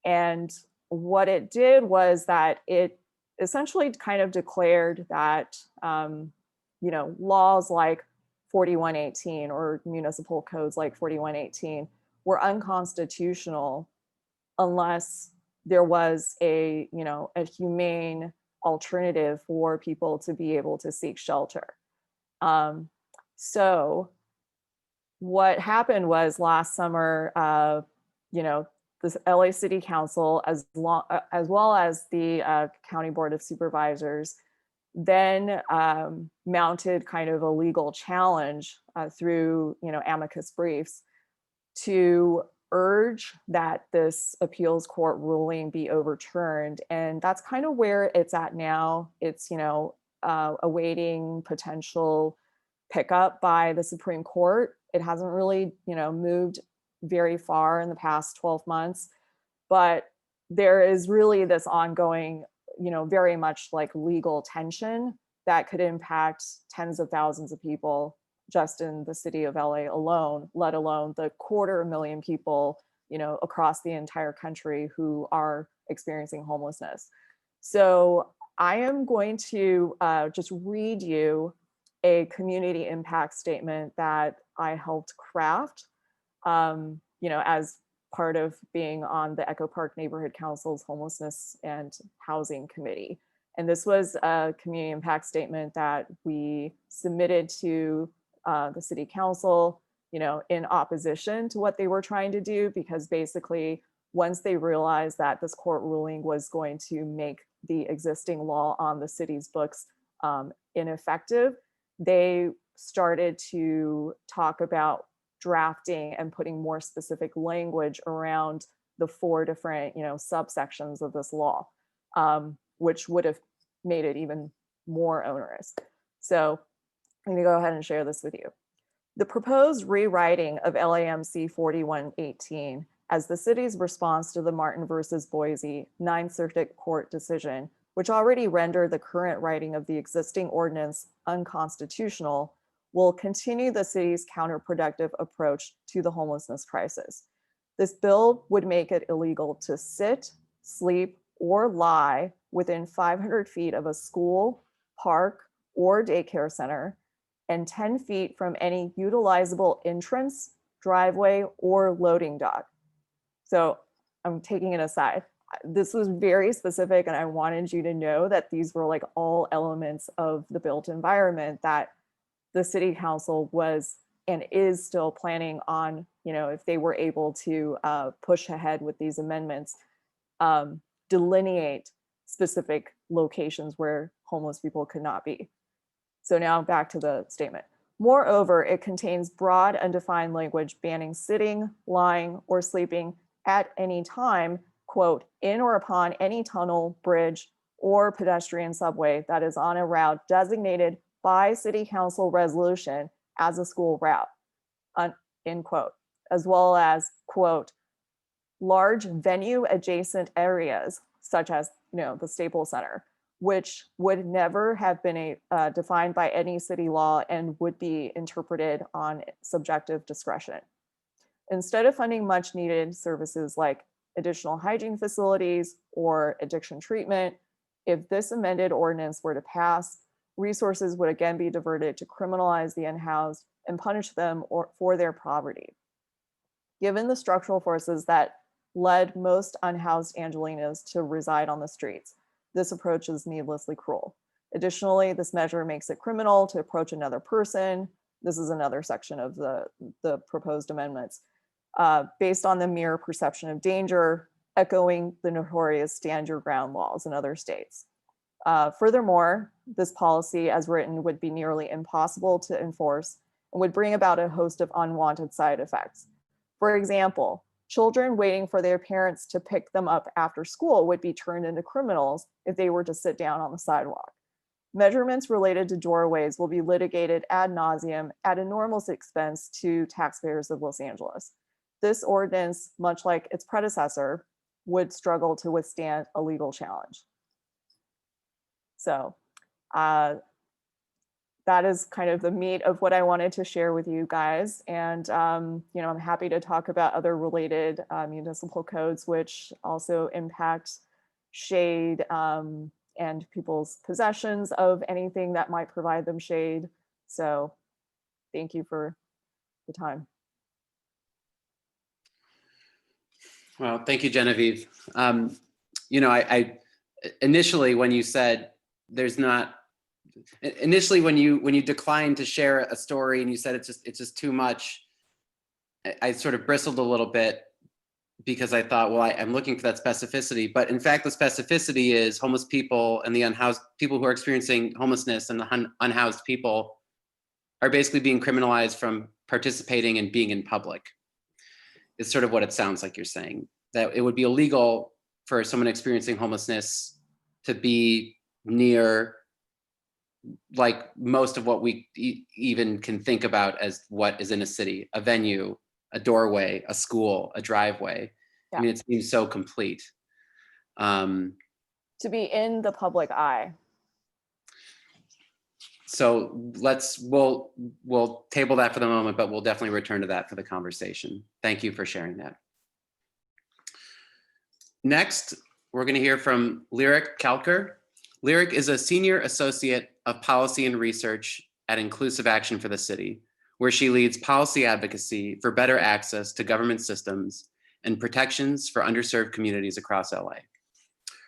And what it did was that it essentially kind of declared that, laws like 4118 or municipal codes like 4118 were unconstitutional unless there was a humane alternative for people to be able to seek shelter. So what happened was last summer, this LA City Council, as well as the County Board of Supervisors, then mounted kind of a legal challenge through amicus briefs to urge that this appeals court ruling be overturned. And that's kind of where it's at now. It's awaiting potential pickup by the Supreme Court. It hasn't really moved very far in the past 12 months, but there is really this ongoing very much like legal tension that could impact tens of thousands of people just in the city of LA alone, let alone the 250,000 people, across the entire country who are experiencing homelessness. So I am going to just read you a community impact statement that I helped craft, as part of being on the Echo Park Neighborhood Council's Homelessness and Housing Committee. And this was a community impact statement that we submitted to the City Council, in opposition to what they were trying to do, because basically once they realized that this court ruling was going to make the existing law on the city's books ineffective, they started to talk about drafting and putting more specific language around the 4 different, subsections of this law, which would have made it even more onerous. So I'm gonna go ahead and share this with you. The proposed rewriting of LAMC 4118 as the city's response to the Martin versus Boise Ninth Circuit Court decision, which already rendered the current writing of the existing ordinance unconstitutional, will continue the city's counterproductive approach to the homelessness crisis. This bill would make it illegal to sit, sleep, or lie within 500 feet of a school, park, or daycare center, and 10 feet from any utilizable entrance, driveway, or loading dock. So I'm taking it aside. This was very specific, and I wanted you to know that these were like all elements of the built environment that the City Council was and is still planning on, if they were able to push ahead with these amendments, delineate specific locations where homeless people could not be. So now back to the statement. Moreover, it contains broad, undefined language banning sitting, lying, or sleeping at any time, quote, in or upon any tunnel, bridge, or pedestrian subway that is on a route designated by City Council resolution as a school route, end quote, as well as, quote, large venue adjacent areas, such as, the Staples Center, which would never have been defined by any city law and would be interpreted on subjective discretion. Instead of funding much needed services like additional hygiene facilities or addiction treatment, if this amended ordinance were to pass, resources would again be diverted to criminalize the unhoused and punish them for their poverty. Given the structural forces that led most unhoused Angelinos to reside on the streets, this approach is needlessly cruel. Additionally, this measure makes it criminal to approach another person. This is another section of the proposed amendments, based on the mere perception of danger, echoing the notorious stand your ground laws in other states. Furthermore, this policy as written would be nearly impossible to enforce and would bring about a host of unwanted side effects. For example, children waiting for their parents to pick them up after school would be turned into criminals if they were to sit down on the sidewalk. Measurements related to doorways will be litigated ad nauseum at enormous expense to taxpayers of Los Angeles. This ordinance, much like its predecessor, would struggle to withstand a legal challenge. So that is kind of the meat of what I wanted to share with you guys. And you know, I'm happy to talk about other related municipal codes, which also impact shade and people's possessions of anything that might provide them shade. So thank you for the time. Well, thank you, Genevieve. You know, I initially, when you said there's not, initially when you declined to share a story and you said it's just too much, I sort of bristled a little bit because I thought, well, I'm looking for that specificity. But in fact, the specificity is homeless people and the unhoused people who are experiencing homelessness, and the unhoused people are basically being criminalized from participating and being in public. It's sort of what it sounds like you're saying, that it would be illegal for someone experiencing homelessness to be near, like, most of what we even can think about as what is in a city: a venue, a doorway, a school, a driveway. Yeah. I mean, it seems so complete. To be in the public eye. So we'll table that for the moment, but we'll definitely return to that for the conversation. Thank you for sharing that. Next, we're going to hear from Lyric Kelkar. Lyric is a senior associate of policy and research at Inclusive Action for the City, where she leads policy advocacy for better access to government systems and protections for underserved communities across LA.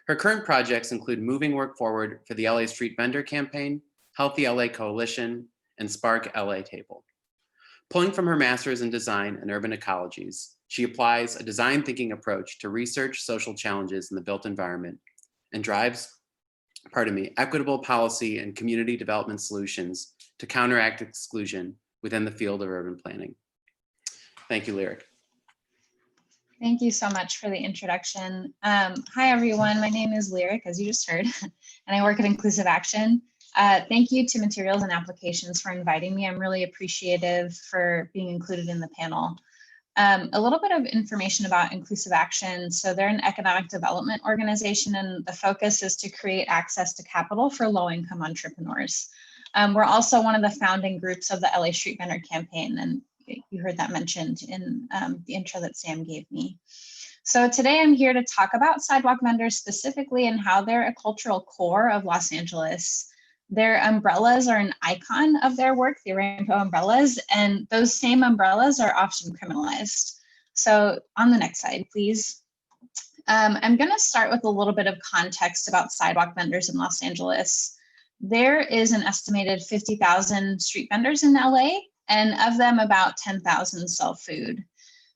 Her current projects include moving work forward for the LA Street Vendor Campaign, Healthy LA Coalition, and Spark LA Table. Pulling from her master's in design and urban ecologies, she applies a design thinking approach to research social challenges in the built environment and drives, equitable policy and community development solutions to counteract exclusion within the field of urban planning. Thank you, Lyric. Thank you so much for the introduction. Hi, everyone. My name is Lyric, as you just heard, and I work at Inclusive Action. Thank you to Materials and Applications for inviting me. I'm really appreciative for being included in the panel. A little bit of information about Inclusive Action. So they're an economic development organization, and the focus is to create access to capital for low-income entrepreneurs. We're also one of the founding groups of the LA Street Vendor Campaign, and you heard that mentioned in the intro that Sam gave me. So today I'm here to talk about sidewalk vendors specifically and how they're a cultural core of Los Angeles. Their umbrellas are an icon of their work, the rainbow umbrellas, and those same umbrellas are often criminalized. So on the next slide, please. I'm going to start with a little bit of context about sidewalk vendors in Los Angeles. There is an estimated 50,000 street vendors in LA, and of them, about 10,000 sell food.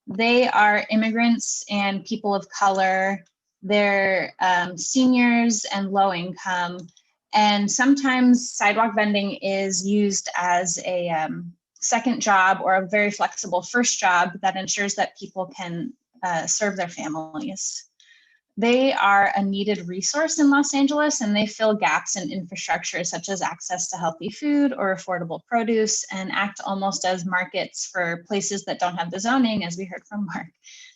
They are immigrants and people of color. They're seniors and low income. And sometimes sidewalk vending is used as a second job or a very flexible first job that ensures that people can serve their families. They are a needed resource in Los Angeles, and they fill gaps in infrastructure such as access to healthy food or affordable produce, and act almost as markets for places that don't have the zoning, as we heard from Mark,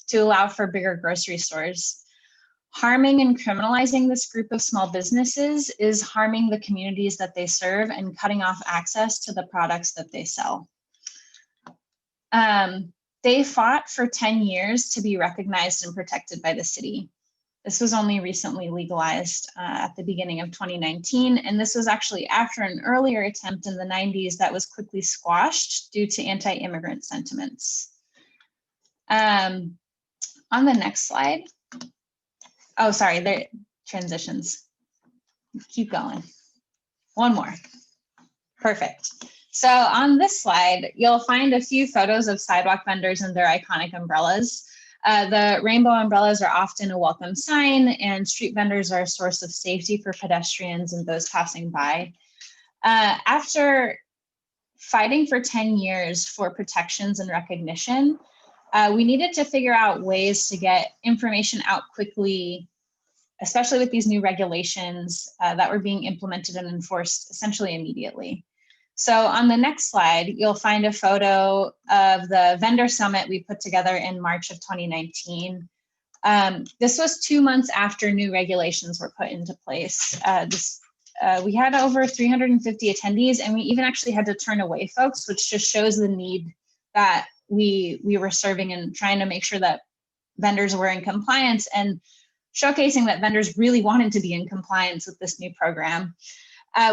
to allow for bigger grocery stores. Harming and criminalizing this group of small businesses is harming the communities that they serve and cutting off access to the products that they sell. They fought for 10 years to be recognized and protected by the city. This was only recently legalized at the beginning of 2019, and this was actually after an earlier attempt in the 90s that was quickly squashed due to anti-immigrant sentiments. On the next slide. Oh, sorry, there transitions. Keep going. One more. Perfect. So on this slide, you'll find a few photos of sidewalk vendors and their iconic umbrellas. The rainbow umbrellas are often a welcome sign, and street vendors are a source of safety for pedestrians and those passing by. After fighting for 10 years for protections and recognition, We needed to figure out ways to get information out quickly, especially with these new regulations that were being implemented and enforced essentially immediately. So on the next slide, you'll find a photo of the vendor summit we put together in March of 2019. This was 2 months after new regulations were put into place. We had over 350 attendees, and we even actually had to turn away folks, which just shows the need that we were serving and trying to make sure that vendors were in compliance and showcasing that vendors really wanted to be in compliance with this new program.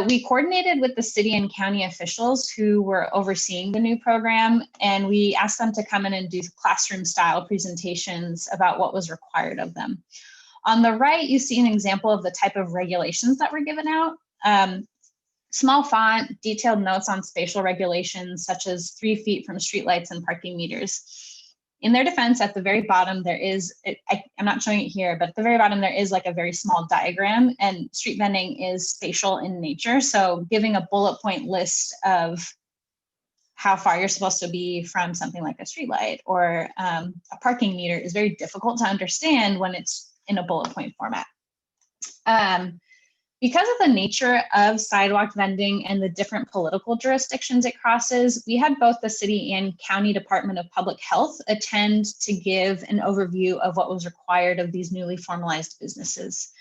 We coordinated with the city and county officials who were overseeing the new program, and we asked them to come in and do classroom style presentations about what was required of them. On the right, you see an example of the type of regulations that were given out. Small font, detailed notes on spatial regulations, such as 3 feet from streetlights and parking meters. In their defense, at the very bottom, there is, I'm not showing it here, but at the very bottom, there is like a very small diagram, and street vending is spatial in nature. So giving a bullet point list of how far you're supposed to be from something like a streetlight or a parking meter is very difficult to understand when it's in a bullet point format. Because of the nature of sidewalk vending and the different political jurisdictions it crosses, we had both the city and county Department of Public Health attend to give an overview of what was required of these newly formalized businesses.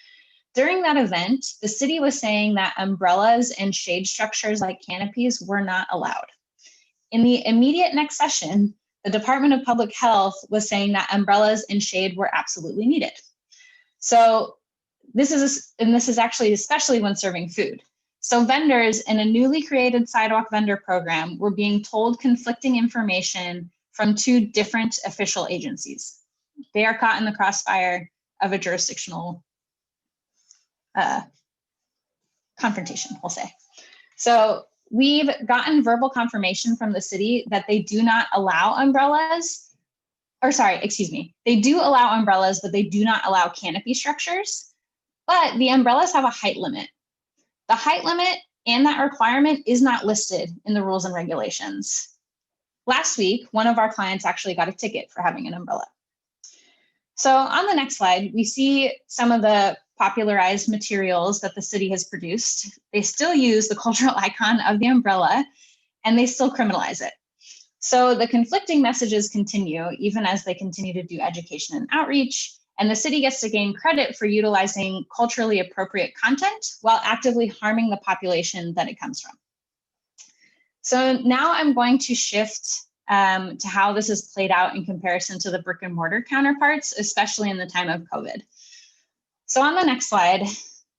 During that event, the city was saying that umbrellas and shade structures like canopies were not allowed. In the immediate next session, the Department of Public Health was saying that umbrellas and shade were absolutely needed. So this is actually especially when serving food. So vendors in a newly created sidewalk vendor program were being told conflicting information from 2 different official agencies. They are caught in the crossfire of a jurisdictional confrontation, we'll say. So we've gotten verbal confirmation from the city that they do not allow umbrellas, or sorry, excuse me. They do allow umbrellas, but they do not allow canopy structures. But the umbrellas have a height limit. The height limit and that requirement is not listed in the rules and regulations. Last week, one of our clients actually got a ticket for having an umbrella. So on the next slide, we see some of the popularized materials that the city has produced. They still use the cultural icon of the umbrella, and they still criminalize it. So the conflicting messages continue, even as they continue to do education and outreach. And the city gets to gain credit for utilizing culturally appropriate content while actively harming the population that it comes from. So now I'm going to shift to how this is played out in comparison to the brick and mortar counterparts, especially in the time of COVID. So on the next slide,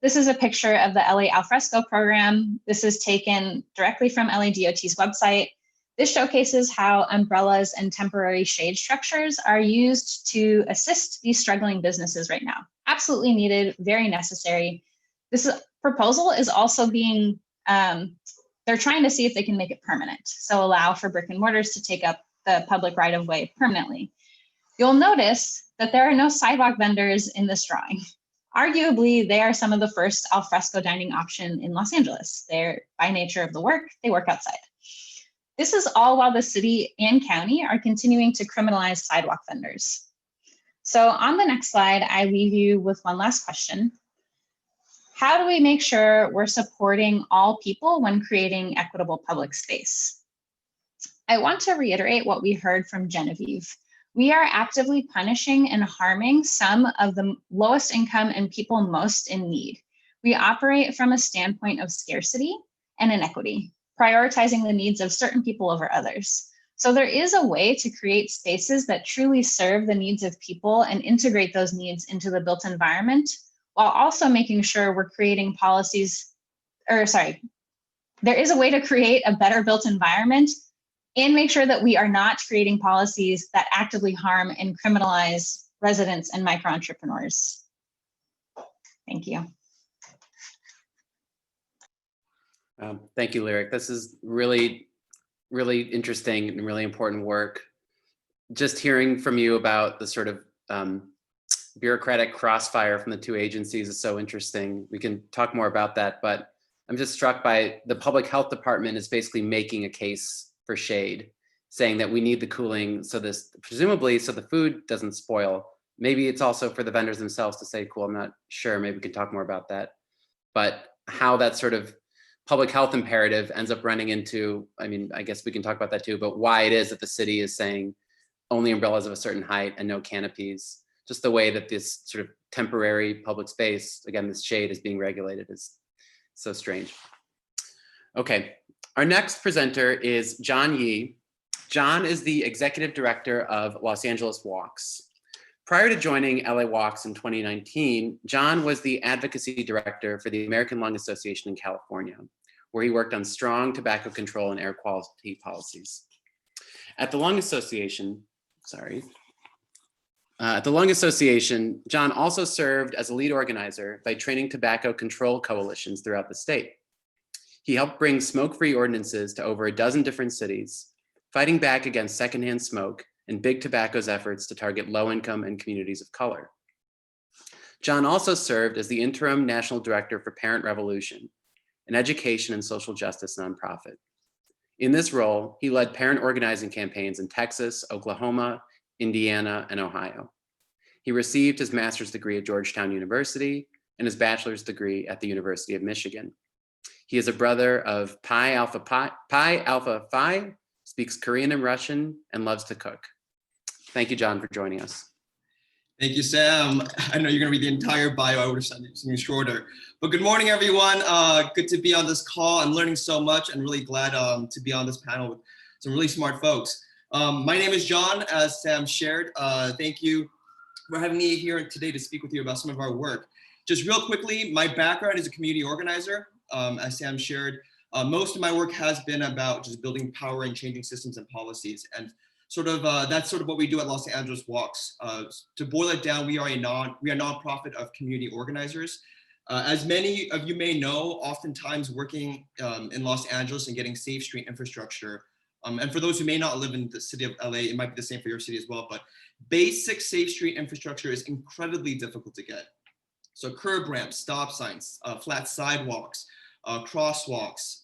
this is a picture of the LA Alfresco program. This is taken directly from LA DOT's website. This showcases how umbrellas and temporary shade structures are used to assist these struggling businesses right now. Absolutely needed, very necessary. This proposal is also being, they're trying to see if they can make it permanent. So allow for brick and mortars to take up the public right of way permanently. You'll notice that there are no sidewalk vendors in this drawing. Arguably, they are some of the first al fresco dining option in Los Angeles. They're, by nature of the work, they work outside. This is all while the city and county are continuing to criminalize sidewalk vendors. So on the next slide, I leave you with one last question. How do we make sure we're supporting all people when creating equitable public space? I want to reiterate what we heard from Genevieve. We are actively punishing and harming some of the lowest income and people most in need. We operate from a standpoint of scarcity and inequity, prioritizing the needs of certain people over others. So there is a way to create spaces that truly serve the needs of people and integrate those needs into the built environment, while also making sure we're creating policies, there is a way to create a better built environment and make sure that we are not creating policies that actively harm and criminalize residents and micro entrepreneurs. Thank you. Thank you, Lyric. This is really, really interesting and really important work. Just hearing from you about the sort of bureaucratic crossfire from the 2 agencies is so interesting. We can talk more about that, but I'm just struck by the public health department is basically making a case for shade. saying that we need the cooling so this, presumably, so the food doesn't spoil. Maybe it's also for the vendors themselves to say, cool, I'm not sure, maybe we can talk more about that. But how that sort of public health imperative ends up running into, I mean, I guess we can talk about that too, but why it is that the city is saying only umbrellas of a certain height and no canopies. Just the way that this sort of temporary public space, again, this shade is being regulated is so strange. Okay, our next presenter is John Yee. John is the executive director of Los Angeles Walks. Prior to joining LA Walks in 2019, John was the advocacy director for the American Lung Association in California, where he worked on strong tobacco control and air quality policies. At the Lung Association, John also served as a lead organizer by training tobacco control coalitions throughout the state. He helped bring smoke-free ordinances to over a dozen different cities, fighting back against secondhand smoke and Big Tobacco's efforts to target low-income and communities of color. John also served as the interim national director for Parent Revolution, an education and social justice nonprofit. In this role, he led parent organizing campaigns in Texas, Oklahoma, Indiana, and Ohio. He received his master's degree at Georgetown University and his bachelor's degree at the University of Michigan. He is a brother of Pi Alpha Phi, speaks Korean and Russian, and loves to cook. Thank you, John, for joining us. Thank you, Sam. I know you're going to read the entire bio. I would have said something shorter. But good morning, everyone. Good to be on this call. I'm learning so much and really glad to be on this panel with some really smart folks. My name is John, as Sam shared. Thank you for having me here today to speak with you about some of our work. Just real quickly, my background is a community organizer. As Sam shared, most of my work has been about just building power and changing systems and policies. And that's sort of what we do at Los Angeles Walks. To boil it down, we are a nonprofit of community organizers. As many of you may know, oftentimes working in Los Angeles and getting safe street infrastructure, and for those who may not live in the city of LA, it might be the same for your city as well, but basic safe street infrastructure is incredibly difficult to get. So curb ramps, stop signs, flat sidewalks, crosswalks,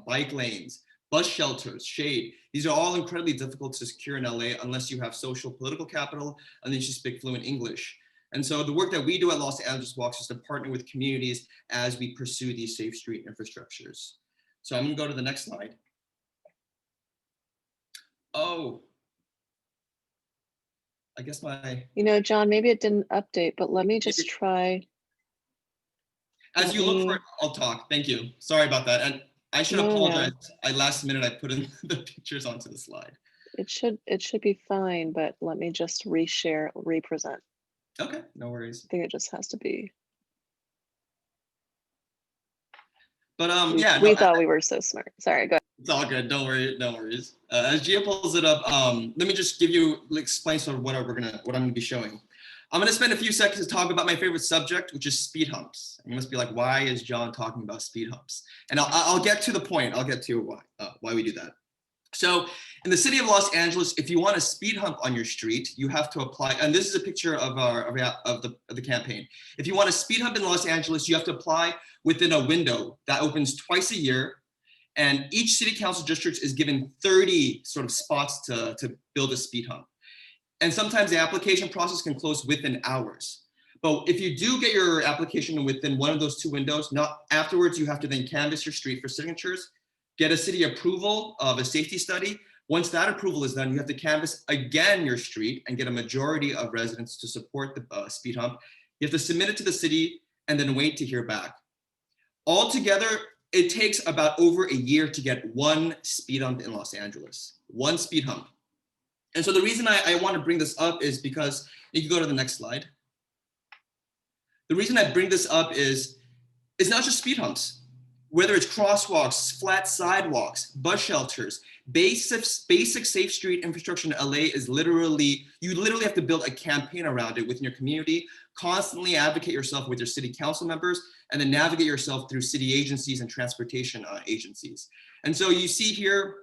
bike lanes, bus shelters, shade. These are all incredibly difficult to secure in LA unless you have social political capital and then you speak fluent English. And so the work that we do at Los Angeles Walks is to partner with communities as we pursue these safe street infrastructures. So I'm gonna go to the next slide. Oh, I guess John, maybe it didn't update, but let me just try. As you look for it, I'll talk. Thank you. Sorry about that. And I should apologize. Last minute, I put in the pictures onto the slide. It should be fine, but let me just represent. Okay, no worries. I think it just has to be. But we thought we were so smart. Sorry, go ahead. It's all good. Don't worry. No worries. As Gia pulls it up, let me just explain sort of what I'm gonna be showing. I'm gonna spend a few seconds to talk about my favorite subject, which is speed humps. And you must be like, why is John talking about speed humps? And I'll get to the point. I'll get to why we do that. So in the city of Los Angeles, if you want a speed hump on your street, you have to apply. And this is a picture of the campaign. If you want a speed hump in Los Angeles, you have to apply within a window that opens twice a year. And each city council district is given 30 sort of spots to build a speed hump. And sometimes the application process can close within hours. But if you do get your application within one of those two windows, not afterwards, you have to then canvass your street for signatures, get a city approval of a safety study. Once that approval is done, you have to canvass again your street and get a majority of residents to support the speed hump. You have to submit it to the city and then wait to hear back. Altogether, it takes about over a year to get one speed hump in Los Angeles, one speed hump. And so the reason I want to bring this up is because, you can go to the next slide. The reason I bring this up is, it's not just speed humps. Whether it's crosswalks, flat sidewalks, bus shelters, basic safe street infrastructure in LA is you literally have to build a campaign around it within your community, constantly advocate yourself with your city council members, and then navigate yourself through city agencies and transportation agencies. And so you see here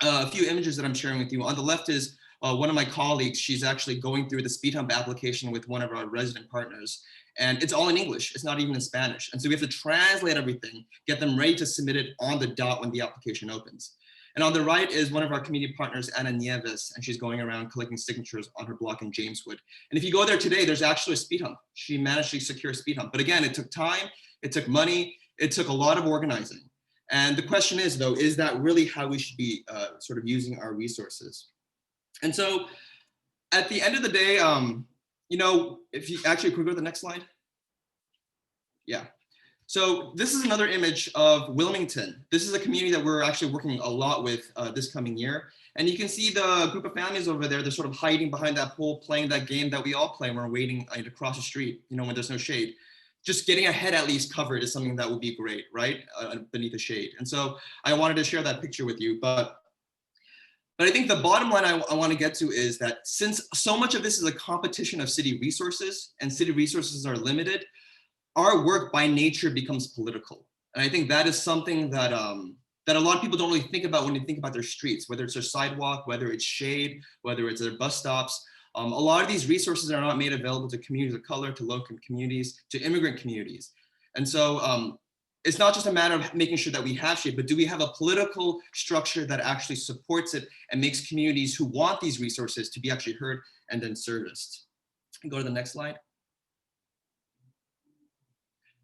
a few images that I'm sharing with you. On the left is one of my colleagues. She's actually going through the speed hump application with one of our resident partners. And it's all in English. It's not even in Spanish. And so we have to translate everything, get them ready to submit it on the dot when the application opens. And on the right is one of our community partners, Ana Nieves, and she's going around collecting signatures on her block in Jameswood. And if you go there today, there's actually a speed hump. She managed to secure a speed hump. But again, it took time, it took money, it took a lot of organizing. And the question is, though, is that really how we should be sort of using our resources? And so at the end of the day, you know, if you actually could go to the next slide. Yeah. So this is another image of Wilmington. This is a community that we're actually working a lot with this coming year. And you can see the group of families over there, they're sort of hiding behind that pole, playing that game that we all play when we're waiting to cross the street, you know, when there's no shade. Just getting a head at least covered is something that would be great, right? Beneath the shade. And so I wanted to share that picture with you. But I think the bottom line I want to get to is that since so much of this is a competition of city resources and city resources are limited, our work by nature becomes political. And I think that is something that that a lot of people don't really think about when they think about their streets, whether it's their sidewalk, whether it's shade, whether it's their bus stops. A lot of these resources are not made available to communities of color, to local communities, to immigrant communities. And so it's not just a matter of making sure that we have shade, but do we have a political structure that actually supports it and makes communities who want these resources to be actually heard and then serviced? Go to the next slide.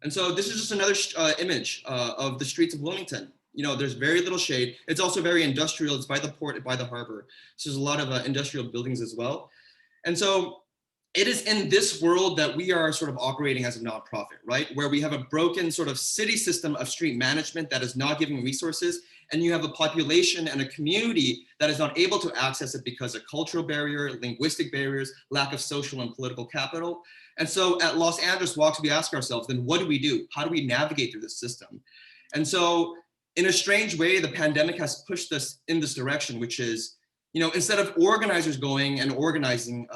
And so this is just another image of the streets of Wilmington. You know, there's very little shade. It's also very industrial. It's by the port, by the harbor. So there's a lot of industrial buildings as well. And so it is in this world that we are sort of operating as a nonprofit, right? Where we have a broken sort of city system of street management that is not giving resources. And you have a population and a community that is not able to access it because of cultural barrier, linguistic barriers, lack of social and political capital. And so at Los Angeles Walks, we ask ourselves, then what do we do? How do we navigate through this system? And so in a strange way, the pandemic has pushed us in this direction, which is, you know, instead of organizers going and organizing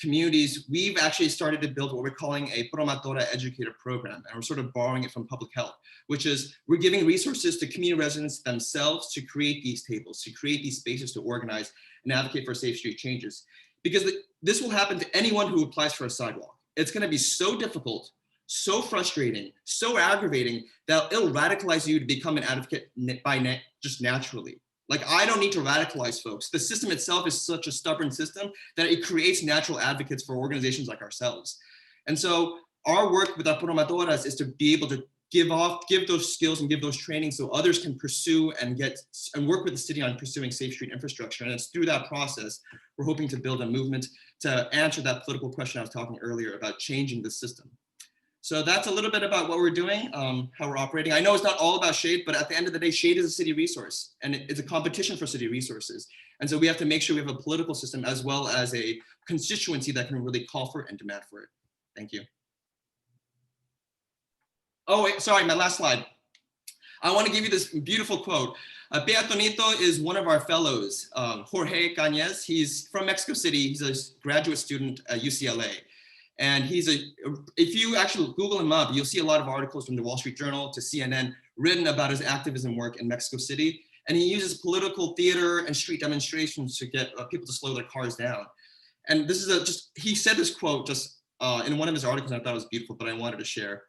communities, we've actually started to build what we're calling a promotora educator program. And we're sort of borrowing it from public health, which is we're giving resources to community residents themselves to create these tables, to create these spaces to organize and advocate for safe street changes. Because this will happen to anyone who applies for a sidewalk. It's going to be so difficult, so frustrating, so aggravating that it'll radicalize you to become an advocate just naturally. Like, I don't need to radicalize folks. The system itself is such a stubborn system that it creates natural advocates for organizations like ourselves. And so our work with our promotoras is to be able to give those skills and give those trainings so others can pursue and work with the city on pursuing safe street infrastructure. And it's through that process, we're hoping to build a movement to answer that political question I was talking earlier about changing the system. So that's a little bit about what we're doing, how we're operating. I know it's not all about shade, but at the end of the day, shade is a city resource and it's a competition for city resources. And so we have to make sure we have a political system as well as a constituency that can really call for it and demand for it. Thank you. Oh, wait, sorry, my last slide. I want to give you this beautiful quote. Peatonito is one of our fellows, Jorge Cañez. He's from Mexico City. He's a graduate student at UCLA. And if you actually Google him up, you'll see a lot of articles from the Wall Street Journal to CNN written about his activism work in Mexico City. And he uses political theater and street demonstrations to get people to slow their cars down. And this is he said this quote just in one of his articles, and I thought it was beautiful, but I wanted to share.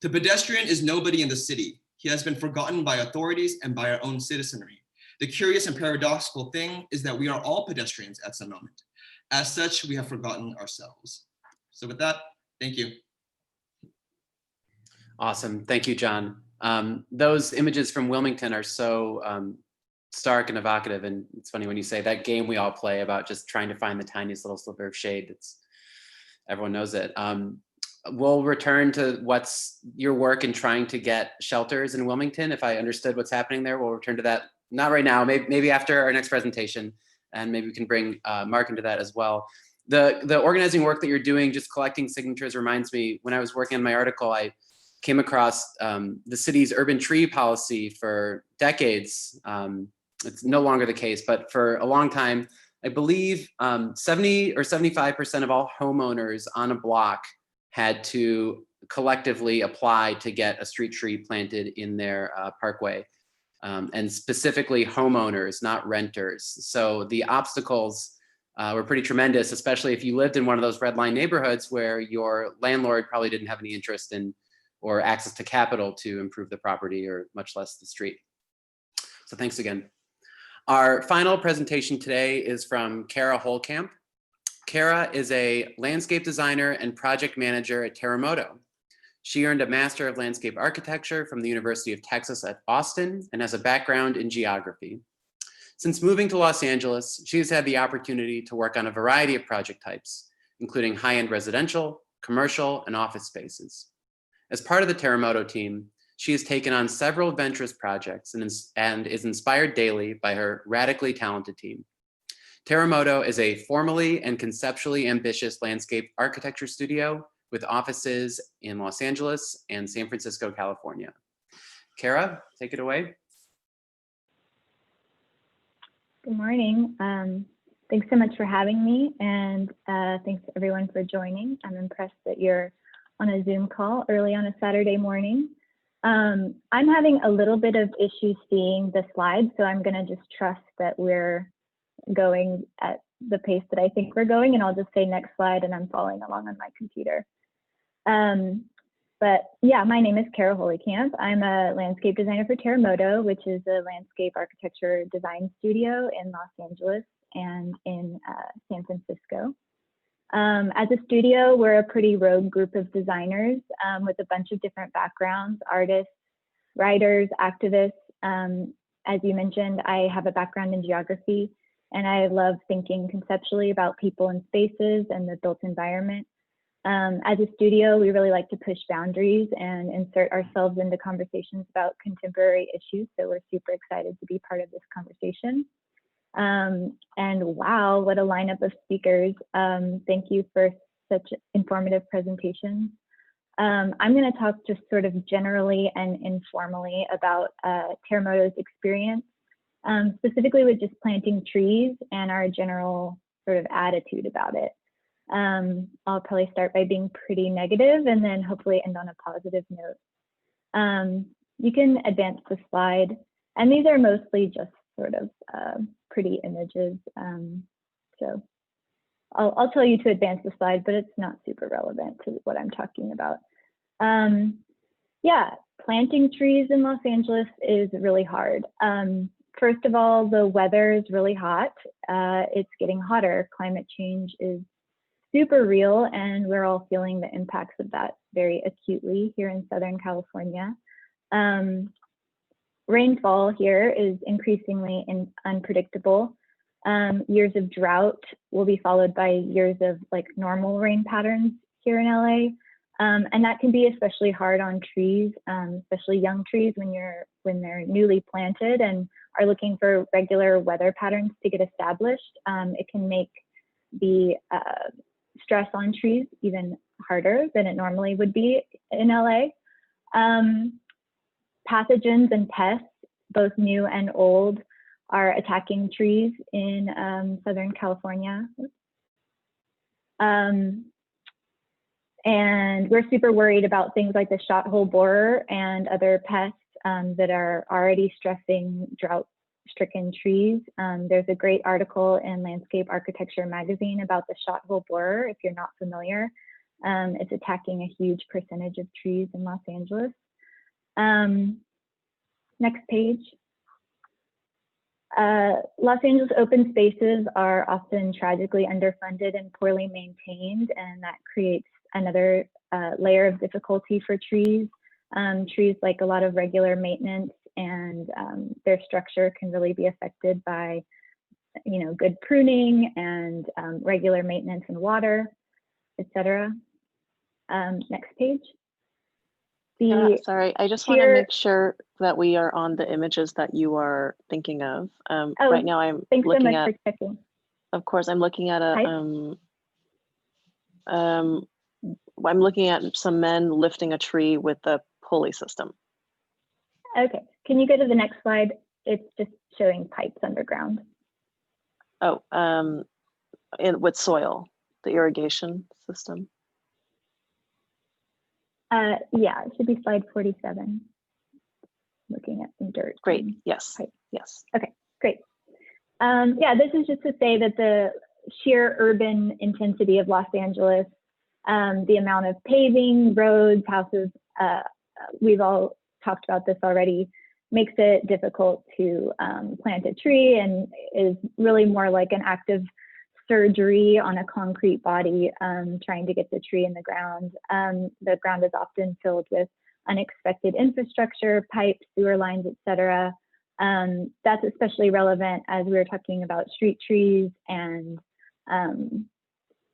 The pedestrian is nobody in the city. He has been forgotten by authorities and by our own citizenry. The curious and paradoxical thing is that we are all pedestrians at some moment. As such, we have forgotten ourselves. So with that, thank you. Awesome. Thank you, John. Those images from Wilmington are so stark and evocative. And it's funny when you say that game we all play about just trying to find the tiniest little sliver of shade. Everyone knows it. We'll return to what's your work in trying to get shelters in Wilmington. If I understood what's happening there, we'll return to that. Not right now, maybe after our next presentation, and maybe we can bring Mark into that as well. The organizing work that you're doing, just collecting signatures, reminds me, when I was working on my article, I came across the city's urban tree policy for decades. It's no longer the case, but for a long time, I believe 70 or 75% of all homeowners on a block had to collectively apply to get a street tree planted in their parkway, and specifically homeowners, not renters. So the obstacles were pretty tremendous, especially if you lived in one of those red line neighborhoods where your landlord probably didn't have any interest in or access to capital to improve the property or much less the street. So thanks again. Our final presentation today is from Kara Holekamp. Kara is a landscape designer and project manager at Terremoto. She earned a Master of Landscape Architecture from the University of Texas at Austin and has a background in geography. Since moving to Los Angeles, she has had the opportunity to work on a variety of project types, including high-end residential, commercial, and office spaces. As part of the Terremoto team, she has taken on several adventurous projects and is inspired daily by her radically talented team. Terremoto is a formally and conceptually ambitious landscape architecture studio with offices in Los Angeles and San Francisco, California. Kara, take it away. Good morning. Thanks so much for having me, and thanks everyone for joining. I'm impressed that you're on a Zoom call early on a Saturday morning. I'm having a little bit of issue seeing the slides, so I'm going to just trust that we're going at the pace that I think we're going, and I'll just say next slide, and I'm following along on my computer. But yeah, my name is Kara Holekamp. I'm a landscape designer for Terremoto, which is a landscape architecture design studio in Los Angeles and in San Francisco. As a studio, we're a pretty rogue group of designers with a bunch of different backgrounds, artists, writers, activists. As you mentioned, I have a background in geography, and I love thinking conceptually about people and spaces and the built environment. As a studio, we really like to push boundaries and insert ourselves into conversations about contemporary issues. So we're super excited to be part of this conversation. And wow, what a lineup of speakers. Thank you for such informative presentations. I'm going to talk just sort of generally and informally about Terremoto's experience, specifically with just planting trees and our general sort of attitude about it. I'll probably start by being pretty negative and then hopefully end on a positive note. You can advance the slide, and these are mostly just sort of pretty images. So I'll tell you to advance the slide, but it's not super relevant to what I'm talking about. Yeah, planting trees in Los Angeles is really hard. First of all, the weather is really hot. It's getting hotter. Climate change is super real, and we're all feeling the impacts of that very acutely here in Southern California. Rainfall here is increasingly unpredictable. Years of drought will be followed by years of like normal rain patterns here in LA. And that can be especially hard on trees, especially young trees when they're newly planted and are looking for regular weather patterns to get established. It can make the stress on trees even harder than it normally would be in LA. Pathogens and pests, both new and old, are attacking trees in Southern California. And we're super worried about things like the shot-hole borer and other pests that are already stressing drought-stricken trees. There's a great article in Landscape Architecture magazine about the shot-hole borer, if you're not familiar. It's attacking a huge percentage of trees in Los Angeles. Next page. Los Angeles open spaces are often tragically underfunded and poorly maintained, and that creates another layer of difficulty for trees. Trees like a lot of regular maintenance, and their structure can really be affected by, good pruning and regular maintenance and water, etc. Next page. Sorry, I just want to make sure that we are on the images that you are thinking of. Right now, I'm looking at. For checking. Of course, I'm looking at I'm looking at some men lifting a tree with a pulley system. Okay, can you go to the next slide? It's just showing pipes underground. Oh, with soil, the irrigation system. Yeah, it should be slide 47. Looking at some dirt. Great, yes, pipe. Yes. Okay, great. Yeah, this is just to say that the sheer urban intensity of Los Angeles, the amount of paving, roads, houses, we've all talked about this already. makes it difficult to plant a tree and is really more like an active surgery on a concrete body trying to get the tree in the ground. The ground is often filled with unexpected infrastructure, pipes, sewer lines, etc. That's especially relevant as we were talking about street trees and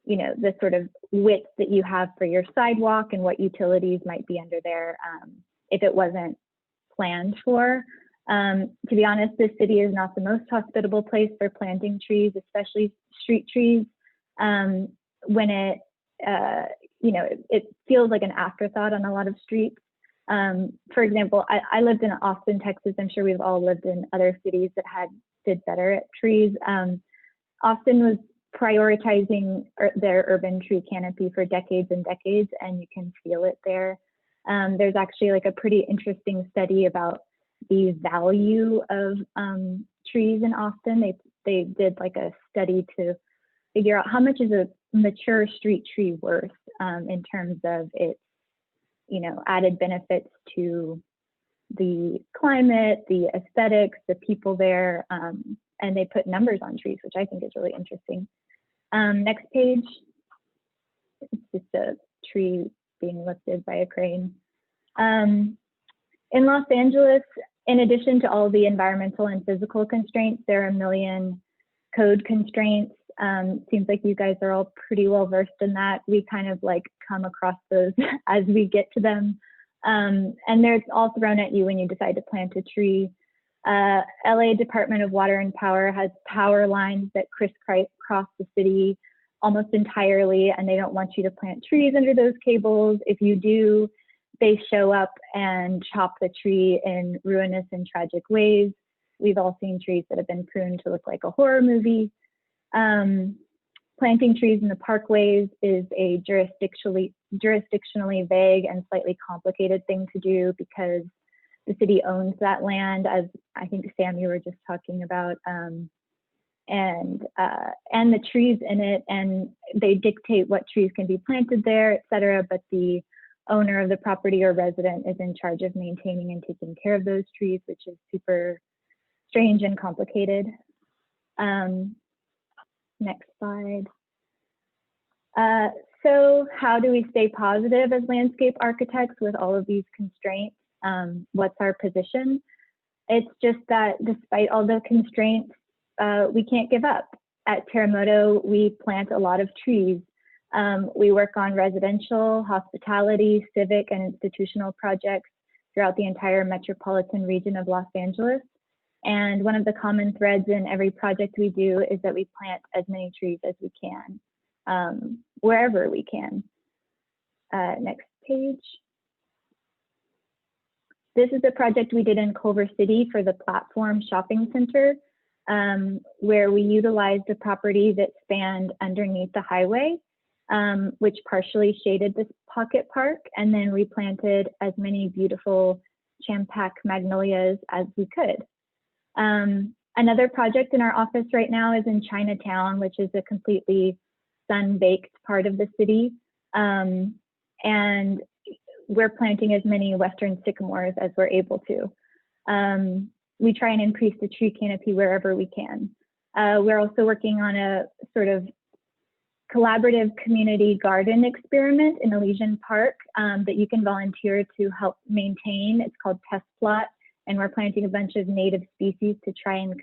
you know, the sort of width that you have for your sidewalk and what utilities might be under there if it wasn't planned for. To be honest, this city is not the most hospitable place for planting trees, especially street trees. When it, you know, it feels like an afterthought on a lot of streets. For example, I lived in Austin, Texas. I'm sure we've all lived in other cities that did better at trees. Austin was prioritizing their urban tree canopy for decades and decades, and you can feel it there. There's actually like a pretty interesting study about the value of trees in Austin. They did like a study to figure out how much is a mature street tree worth in terms of its, you know, added benefits to the climate, the aesthetics, the people there, and they put numbers on trees, which I think is really interesting. Next page. It's just a tree being lifted by a crane. In Los Angeles, in addition to all the environmental and physical constraints, there are a million code constraints. Seems like you guys are all pretty well versed in that. We kind of like come across those as we get to them. And they're all thrown at you when you decide to plant a tree. LA Department of Water and Power has power lines that crisscross the city almost entirely, and they don't want you to plant trees under those cables. If you do, they show up and chop the tree in ruinous and tragic ways. We've all seen trees that have been pruned to look like a horror movie. Planting trees in the parkways is a jurisdictionally vague and slightly complicated thing to do because the city owns that land, as I think Sam, you were just talking about, and the trees in it, and they dictate what trees can be planted there, et cetera, but the owner of the property or resident is in charge of maintaining and taking care of those trees, which is super strange and complicated. Next slide. So how do we stay positive as landscape architects with all of these constraints? What's our position? It's just that despite all the constraints, we can't give up. At Terremoto, we plant a lot of trees. We work on residential, hospitality, civic, and institutional projects throughout the entire metropolitan region of Los Angeles. And one of the common threads in every project we do is that we plant as many trees as we can, wherever we can. Next page. This is a project we did in Culver City for the Platform Shopping Center, where we utilized a property that spanned underneath the highway, which partially shaded this pocket park, and then we planted as many beautiful champak magnolias as we could. Another project in our office right now is in Chinatown, which is a completely sun-baked part of the city. And we're planting as many Western sycamores as we're able to. We try and increase the tree canopy wherever we can. We're also working on a sort of collaborative community garden experiment in Elysian Park that you can volunteer to help maintain. It's called Test Plot, and we're planting a bunch of native species to try and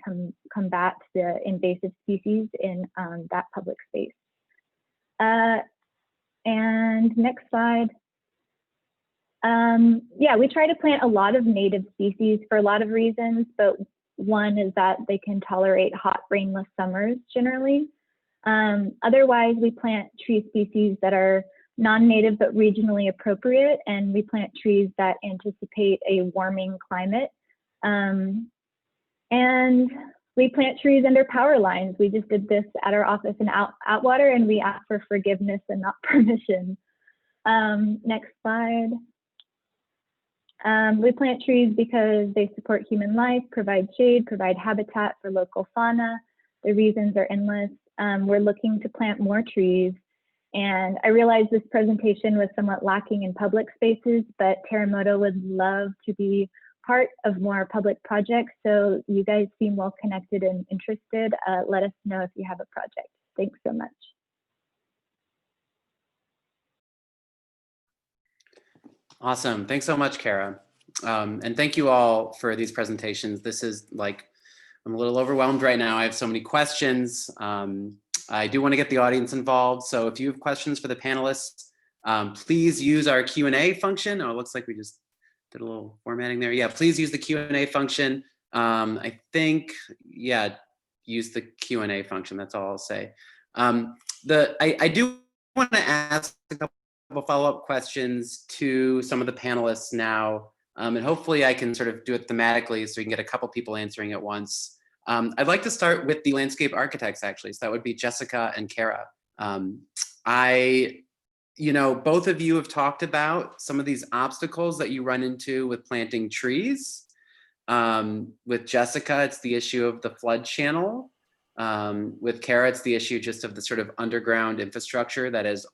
combat the invasive species in that public space. And next slide. Yeah, we try to plant a lot of native species for a lot of reasons, but one is that they can tolerate hot, rainless summers generally. Otherwise, we plant tree species that are non-native but regionally appropriate, and we plant trees that anticipate a warming climate. And we plant trees under power lines. We just did this at our office in Atwater, and we asked for forgiveness and not permission. Next slide. We plant trees because they support human life, provide shade, provide habitat for local fauna. The reasons are endless. We're looking to plant more trees. And I realize this presentation was somewhat lacking in public spaces, but Terremoto would love to be part of more public projects. So you guys seem well connected and interested. Let us know if you have a project. Thanks so much. Awesome. Thanks so much, Kara. And thank you all for these presentations. This is like, I'm a little overwhelmed right now. I have so many questions. I do want to get the audience involved. So if you have questions for the panelists, please use our Q&A function. Oh, it looks like we just did a little formatting there. Yeah, please use the Q&A function. I think, yeah, use the Q&A function. That's all I'll say. I do want to ask a couple follow-up questions to some of the panelists now. And hopefully I can sort of do it thematically so we can get a couple people answering at once. I'd like to start with the landscape architects, actually. So that would be Jessica and Kara. You know, both of you have talked about some of these obstacles that you run into with planting trees. With Jessica, it's the issue of the flood channel. With Kara, it's the issue just of the sort of underground infrastructure that has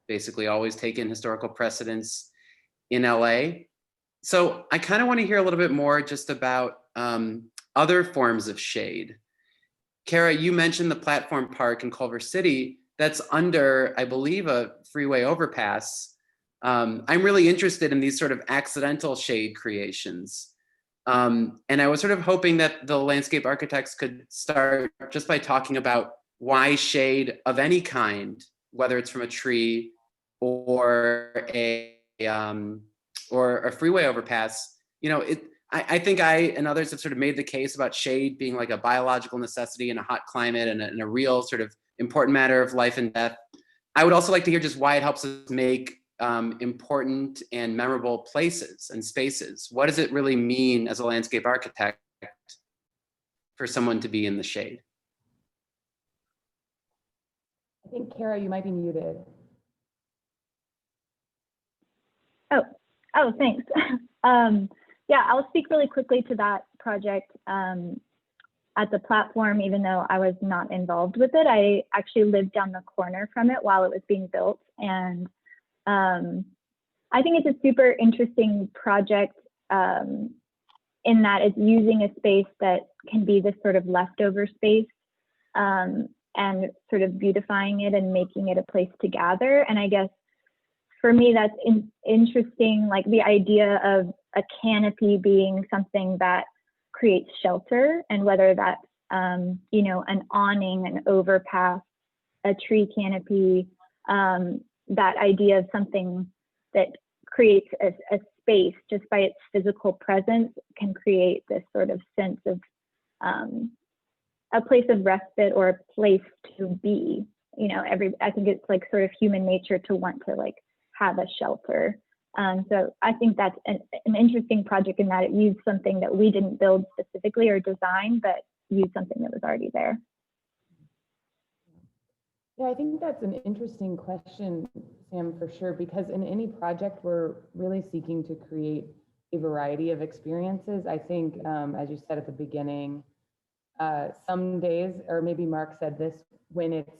basically always taken historical precedence in LA. So I kind of want to hear a little bit more just about other forms of shade. Kara, you mentioned the platform park in Culver City that's under, I believe, a freeway overpass. I'm really interested in these sort of accidental shade creations. And I was sort of hoping that the landscape architects could start just by talking about why shade of any kind, whether it's from a tree or a freeway overpass, you know, I think I and others have sort of made the case about shade being like a biological necessity in a hot climate and a real sort of important matter of life and death. I would also like to hear just why it helps us make important and memorable places and spaces. What does it really mean as a landscape architect for someone to be in the shade? I think, Kara, you might be muted. Oh, thanks. Yeah, I'll speak really quickly to that project at the platform, even though I was not involved with it. I actually lived down the corner from it while it was being built. And I think it's a super interesting project in that it's using a space that can be this sort of leftover space and sort of beautifying it and making it a place to gather. And I guess for me, that's interesting, like the idea of a canopy being something that creates shelter, and whether that's, you know, an awning, an overpass, a tree canopy, that idea of something that creates a space just by its physical presence can create this sort of sense of a place of respite or a place to be. You know, I think it's like sort of human nature to want to like have a shelter. So I think that's an interesting project in that it used something that we didn't build specifically or design, but used something that was already there. Yeah, I think that's an interesting question, Sam, for sure, because in any project, we're really seeking to create a variety of experiences. I think, as you said at the beginning, some days, or maybe Mark said this, when it's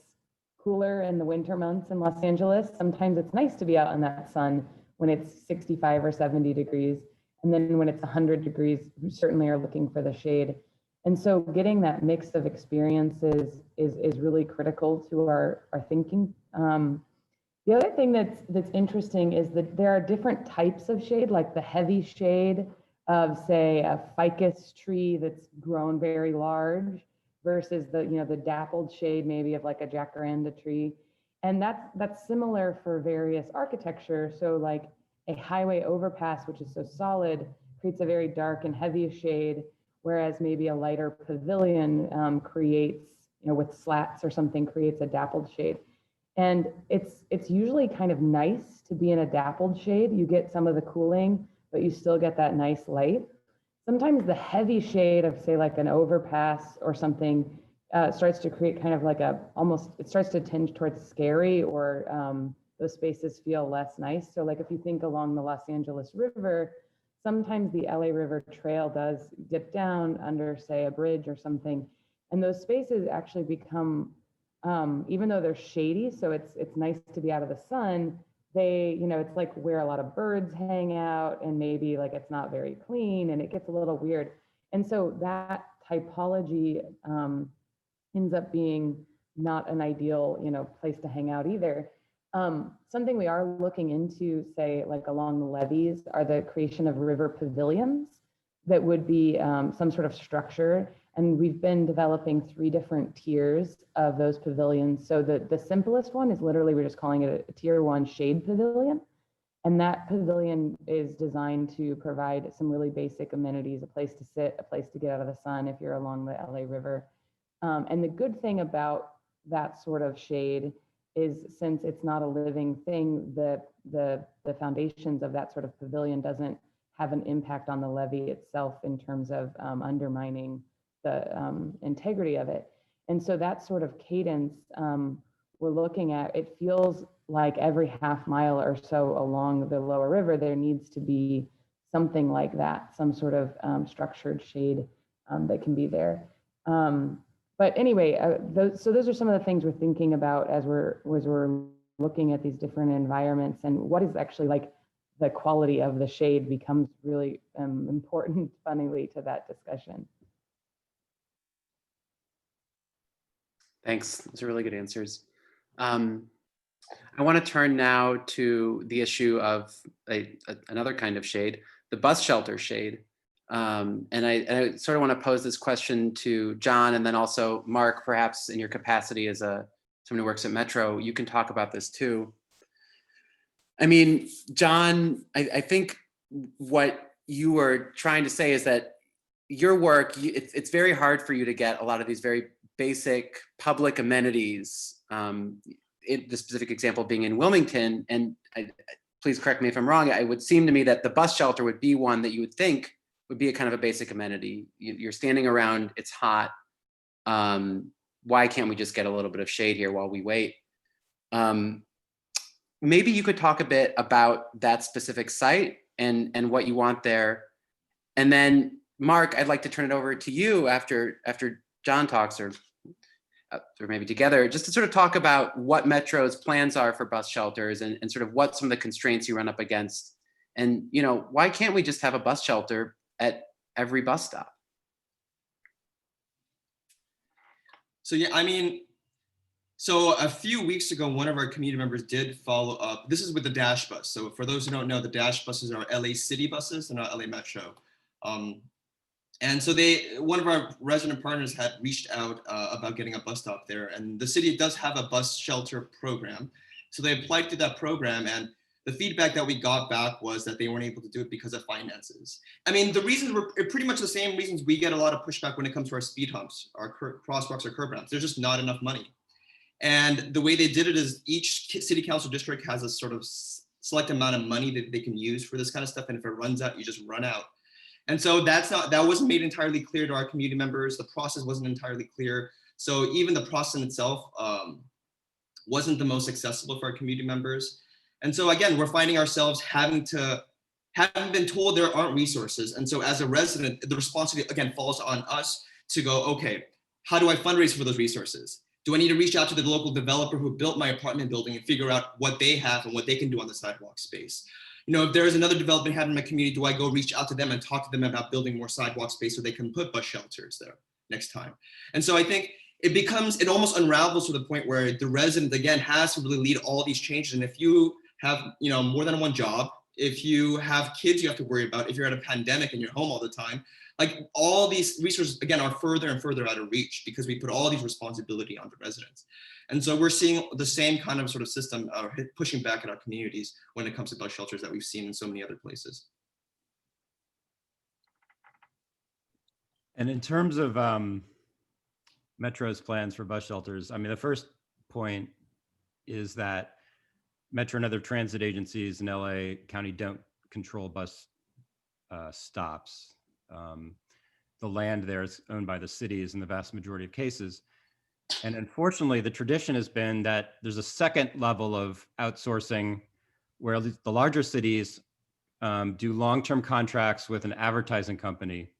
cooler in the winter months in Los Angeles, sometimes it's nice to be out in that sun when it's 65 or 70 degrees. And then when it's 100 degrees, we certainly are looking for the shade. And so getting that mix of experiences is really critical to our thinking. The other thing that's interesting is that there are different types of shade, like the heavy shade of, say, a ficus tree that's grown very large versus the, you know, the dappled shade maybe of like a jacaranda tree. And that's similar for various architecture. So like a highway overpass, which is so solid, creates a very dark and heavy shade, whereas maybe a lighter pavilion creates, you know, with slats or something, creates a dappled shade. And it's usually kind of nice to be in a dappled shade. You get some of the cooling, but you still get that nice light. Sometimes the heavy shade of, say, like an overpass or something starts to create kind of like it starts to tinge towards scary, or those spaces feel less nice. So like if you think along the Los Angeles River, sometimes the LA River Trail does dip down under, say, a bridge or something. And those spaces actually become, even though they're shady, so it's nice to be out of the sun, they, you know, it's like where a lot of birds hang out, and maybe like it's not very clean and it gets a little weird. And so that typology ends up being not an ideal, you know, place to hang out either. Something we are looking into, say, like along the levees, are the creation of river pavilions that would be some sort of structure. And we've been developing 3 different tiers of those pavilions. So the simplest one is literally, we're just calling it a tier 1 shade pavilion. And that pavilion is designed to provide some really basic amenities, a place to sit, a place to get out of the sun if you're along the LA River. And the good thing about that sort of shade is, since it's not a living thing, the foundations of that sort of pavilion doesn't have an impact on the levee itself in terms of undermining the integrity of it. And so that sort of cadence we're looking at, it feels like every half mile or so along the lower river, there needs to be something like that, some sort of structured shade that can be there. But anyway, so those are some of the things we're thinking about as we're looking at these different environments, and what is actually like the quality of the shade becomes really important, funnily, to that discussion. Thanks. Those are really good answers. I want to turn now to the issue of another kind of shade, the bus shelter shade. And I sort of want to pose this question to John, and then also Mark, perhaps in your capacity as someone who works at Metro, you can talk about this too. I mean, John, I think what you were trying to say is that your work, it's very hard for you to get a lot of these very basic public amenities, in the specific example being in Wilmington, and please correct me if I'm wrong, it would seem to me that the bus shelter would be one that you would think would be a kind of a basic amenity. You're standing around, it's hot. Why can't we just get a little bit of shade here while we wait? Maybe you could talk a bit about that specific site and what you want there. And then Mark, I'd like to turn it over to you after John talks, or maybe together, just to sort of talk about what Metro's plans are for bus shelters, and sort of what some of the constraints you run up against. And, you know, why can't we just have a bus shelter at every bus stop? So yeah, I mean, so a few weeks ago, one of our community members did follow up. This is with the Dash bus. So for those who don't know, the Dash buses are LA City buses, they're not LA Metro. And so one of our resident partners had reached out about getting a bus stop there, and the city does have a bus shelter program. So they applied to that program, and the feedback that we got back was that they weren't able to do it because of finances. I mean, the reasons were pretty much the same reasons we get a lot of pushback when it comes to our speed humps, our crosswalks, or curb ramps. There's just not enough money. And the way they did it is each city council district has a sort of select amount of money that they can use for this kind of stuff. And if it runs out, you just run out. And so that wasn't made entirely clear to our community members. The process wasn't entirely clear. So even the process in itself wasn't the most accessible for our community members. And so again, we're finding ourselves having been told there aren't resources. And so as a resident, the responsibility again falls on us to go, okay, how do I fundraise for those resources? Do I need to reach out to the local developer who built my apartment building and figure out what they have and what they can do on the sidewalk space? You know, if there is another development happening in my community, do I go reach out to them and talk to them about building more sidewalk space so they can put bus shelters there next time? And so I think it almost unravels to the point where the resident again has to really lead all these changes. And if you have, you know, more than one job, if you have kids you have to worry about, if you're at a pandemic and you're home all the time, like all these resources again are further and further out of reach because we put all these responsibility on the residents. And so we're seeing the same kind of sort of system pushing back at our communities when it comes to bus shelters that we've seen in so many other places. And in terms of Metro's plans for bus shelters, I mean, the first point is that Metro and other transit agencies in LA County don't control bus stops. The land there is owned by the cities in the vast majority of cases. And unfortunately, the tradition has been that there's a second level of outsourcing where the larger cities do long-term contracts with an advertising company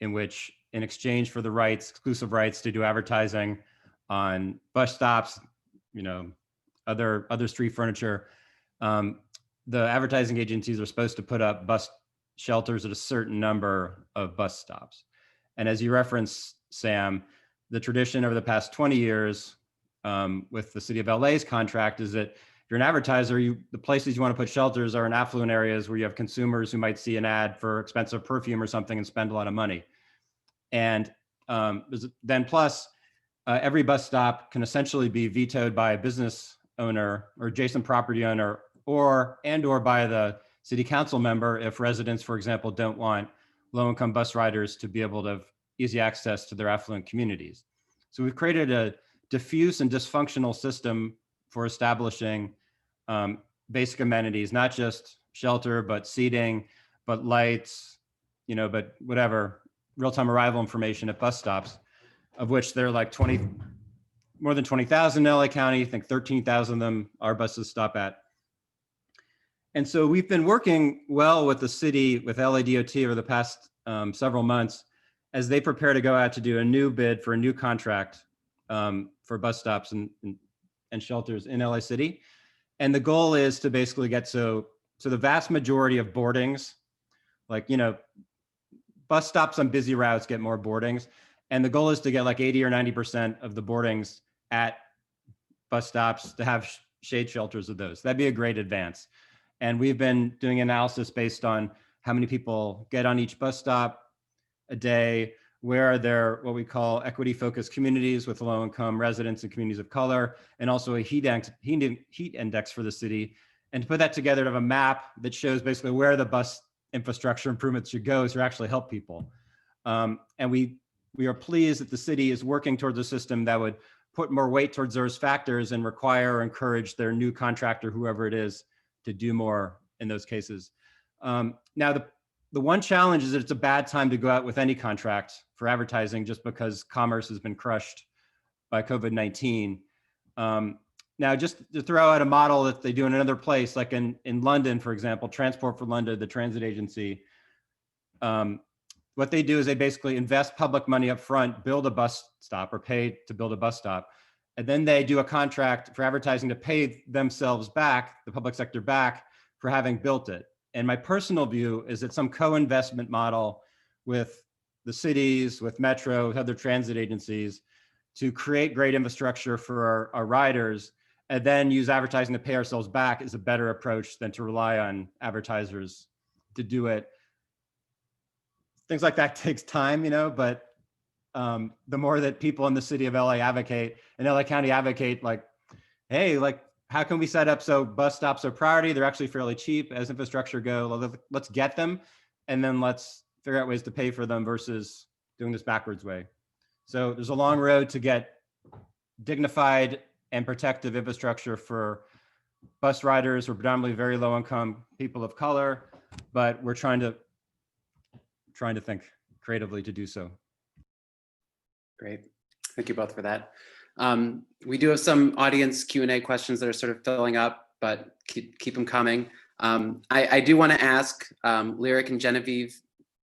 in which, in exchange for the rights, exclusive rights to do advertising on bus stops, you know, other street furniture, the advertising agencies are supposed to put up bus shelters at a certain number of bus stops. And as you referenced, Sam, the tradition over the past 20 years with the city of LA's contract is that if you're an advertiser, the places you want to put shelters are in affluent areas where you have consumers who might see an ad for expensive perfume or something and spend a lot of money. And then plus, every bus stop can essentially be vetoed by a business owner or adjacent property owner or by the city council member if residents, for example, don't want low-income bus riders to be able to have easy access to their affluent communities. So we've created a diffuse and dysfunctional system for establishing basic amenities, not just shelter, but seating, but lights, but whatever, real-time arrival information at bus stops, of which there are like more than 20,000 in LA County. I think 13,000 of them our buses stop at. And so we've been working well with the city, with LADOT over the past several months as they prepare to go out to do a new bid for a new contract for bus stops and shelters in LA City. And the goal is to basically get so the vast majority of boardings, like, bus stops on busy routes get more boardings. And the goal is to get like 80 or 90% of the boardings at bus stops to have shade shelters of those. That'd be a great advance. And we've been doing analysis based on how many people get on each bus stop a day, where are there what we call equity-focused communities with low-income residents and communities of color, and also a heat index for the city. And to put that together to have a map that shows basically where the bus infrastructure improvements should go to actually help people. And we are pleased that the city is working towards a system that would put more weight towards those factors and require or encourage their new contractor, whoever it is, to do more in those cases. Now, the one challenge is that it's a bad time to go out with any contract for advertising just because commerce has been crushed by COVID-19. Now, just to throw out a model that they do in another place, like in London, for example, Transport for London, the transit agency, what they do is they basically invest public money up front, build a bus stop or pay to build a bus stop. And then they do a contract for advertising to pay themselves back, the public sector back, for having built it. And my personal view is that some co-investment model with the cities, with Metro, with other transit agencies to create great infrastructure for our riders and then use advertising to pay ourselves back is a better approach than to rely on advertisers to do it. Things like that takes time, but the more that people in the city of LA advocate and LA County advocate, like, hey, like, how can we set up so bus stops are priority? They're actually fairly cheap as infrastructure go. Let's get them, and then let's figure out ways to pay for them versus doing this backwards way. So there's a long road to get dignified and protective infrastructure for bus riders who are predominantly very low income people of color, but we're trying to think creatively to do so. Great. Thank you both for that. We do have some audience Q&A questions that are sort of filling up, but keep them coming. I do want to ask Lyric and Genevieve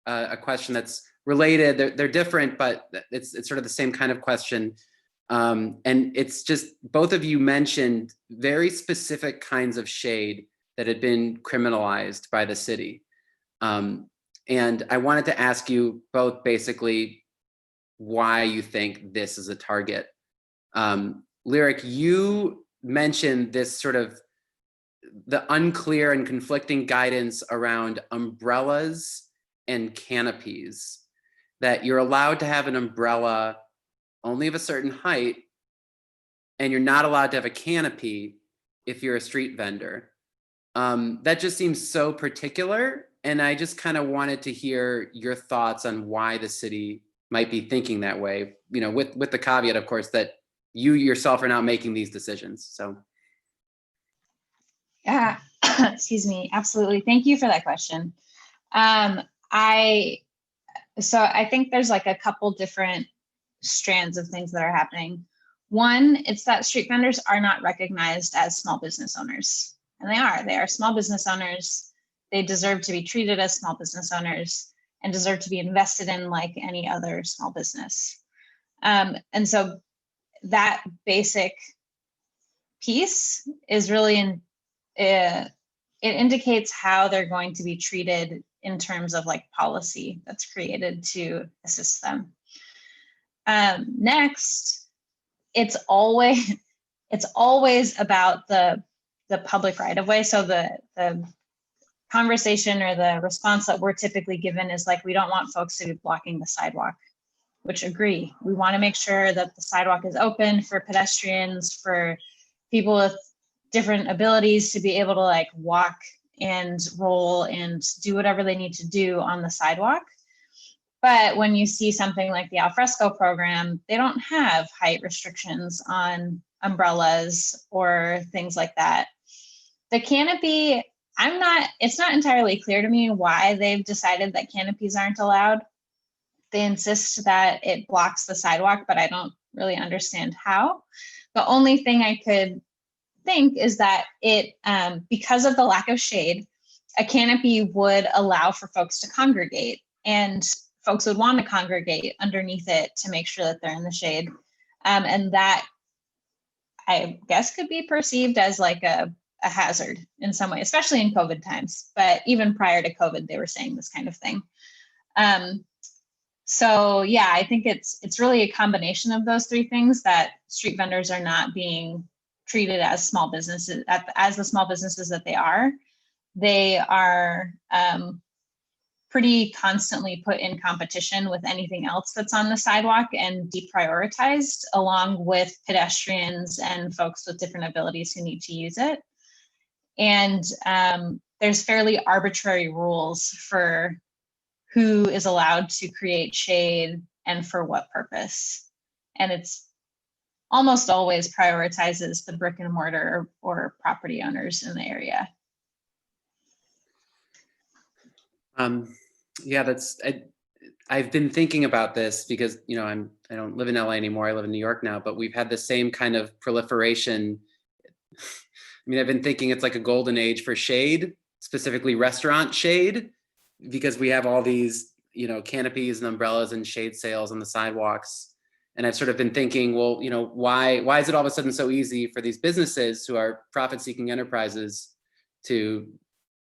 a question that's related. They're different, but it's sort of the same kind of question. And it's just, both of you mentioned very specific kinds of shade that had been criminalized by the city. And I wanted to ask you both basically why you think this is a target. Lyric, you mentioned this sort of the unclear and conflicting guidance around umbrellas and canopies, that you're allowed to have an umbrella only of a certain height, and you're not allowed to have a canopy if you're a street vendor. That just seems so particular, and I just kind of wanted to hear your thoughts on why the city might be thinking that way, with the caveat, of course, that you yourself are not making these decisions. So. Yeah, excuse me. Absolutely. Thank you for that question. I think there's like a couple different strands of things that are happening. One, it's that street vendors are not recognized as small business owners, and they are small business owners. They deserve to be treated as small business owners and deserve to be invested in like any other small business. And so that basic piece is really it indicates how they're going to be treated in terms of like policy that's created to assist them. Next, it's always about the public right of way. So the conversation or the response that we're typically given is like, we don't want folks to be blocking the sidewalk, which agree. We want to make sure that the sidewalk is open for pedestrians, for people with different abilities to be able to like walk and roll and do whatever they need to do on the sidewalk. But when you see something like the alfresco program, they don't have height restrictions on umbrellas or things like that. The canopy, it's not entirely clear to me why they've decided that canopies aren't allowed. They insist that it blocks the sidewalk, but I don't really understand how. The only thing I could think is that it, because of the lack of shade, a canopy would allow for folks to congregate, and folks would want to congregate underneath it to make sure that they're in the shade. And that, I guess, could be perceived as like a hazard in some way, especially in COVID times. But even prior to COVID, they were saying this kind of thing. So yeah, I think it's really a combination of those three things, that street vendors are not being treated as small businesses, as the small businesses that they are. They are pretty constantly put in competition with anything else that's on the sidewalk and deprioritized, along with pedestrians and folks with different abilities who need to use it. And there's fairly arbitrary rules for who is allowed to create shade and for what purpose. And it's almost always prioritizes the brick and mortar or property owners in the area. Yeah, I've been thinking about this because, you know, I don't live in LA anymore. I live in New York now, but we've had the same kind of proliferation. I mean, I've been thinking it's like a golden age for shade, specifically restaurant shade, because we have all these, you know, canopies and umbrellas and shade sails on the sidewalks. And I've sort of been thinking, well, you know, why is it all of a sudden so easy for these businesses who are profit-seeking enterprises to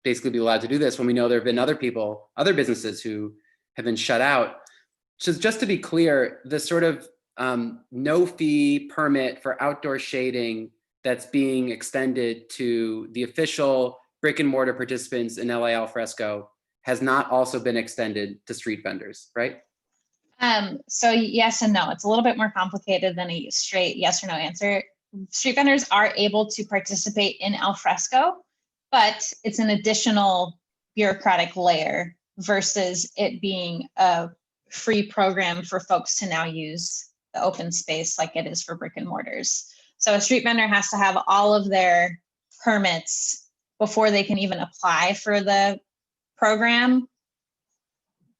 basically be allowed to do this when we know there have been other businesses who have been shut out? So just to be clear, the sort of no fee permit for outdoor shading that's being extended to the official brick and mortar participants in LA al fresco has not also been extended to street vendors, right? So yes and no. It's a little bit more complicated than a straight yes or no answer. Street vendors are able to participate in al fresco, but it's an additional bureaucratic layer versus it being a free program for folks to now use the open space like it is for brick and mortars. So a street vendor has to have all of their permits before they can even apply for the program.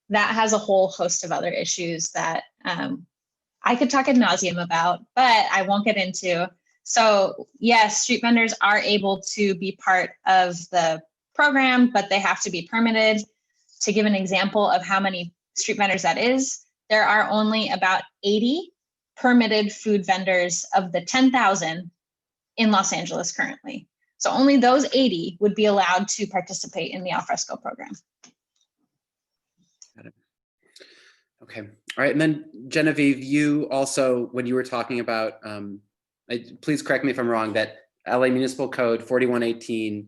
That has a whole host of other issues that I could talk ad nauseum about, but I won't get into. So yes, street vendors are able to be part of the program, but they have to be permitted. To give an example of how many street vendors that is, there are only about 80 permitted food vendors of the 10,000 in Los Angeles currently. So only those 80 would be allowed to participate in the alfresco program. Got it. Okay. All right. And then Genevieve, you also, when you were talking about, please correct me if I'm wrong, that LA Municipal Code 4118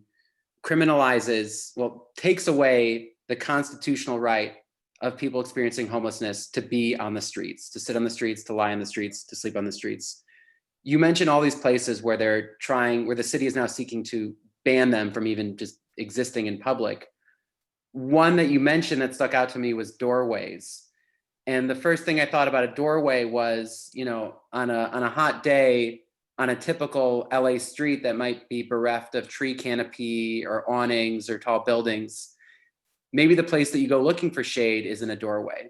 criminalizes, well, takes away the constitutional right of people experiencing homelessness to be on the streets, to sit on the streets, to lie on the streets, to sleep on the streets. You mentioned all these places where where the city is now seeking to ban them from even just existing in public. One that you mentioned that stuck out to me was doorways. And the first thing I thought about a doorway was, you know, on a hot day, on a typical LA street that might be bereft of tree canopy or awnings or tall buildings, maybe the place that you go looking for shade is in a doorway.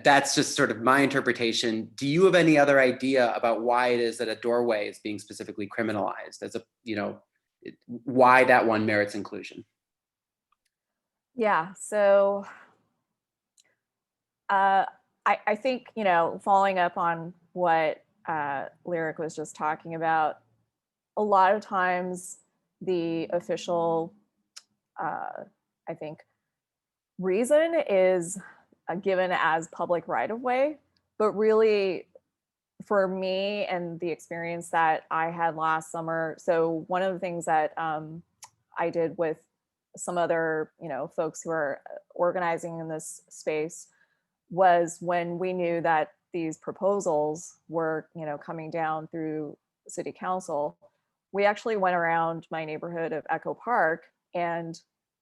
That's just sort of my interpretation. Do you have any other idea about why it is that a doorway is being specifically criminalized as a, you know, why that one merits inclusion? Yeah, so I think, you know, following up on what Lyric was just talking about, a lot of times the official, I think, reason is given as public right-of-way, but really for me and the experience that I had last summer, so one of the things that I did with some other, folks who are organizing in this space was when we knew that these proposals were, coming down through city council, we actually went around my neighborhood of Echo Park and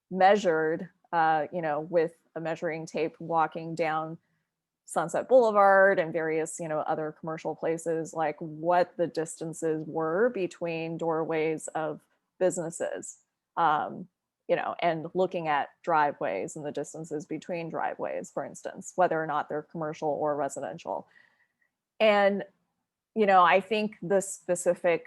measured, with a measuring tape, walking down Sunset Boulevard and various, other commercial places, like what the distances were between doorways of businesses, and looking at driveways and the distances between driveways, for instance, whether or not they're commercial or residential. And, I think the specific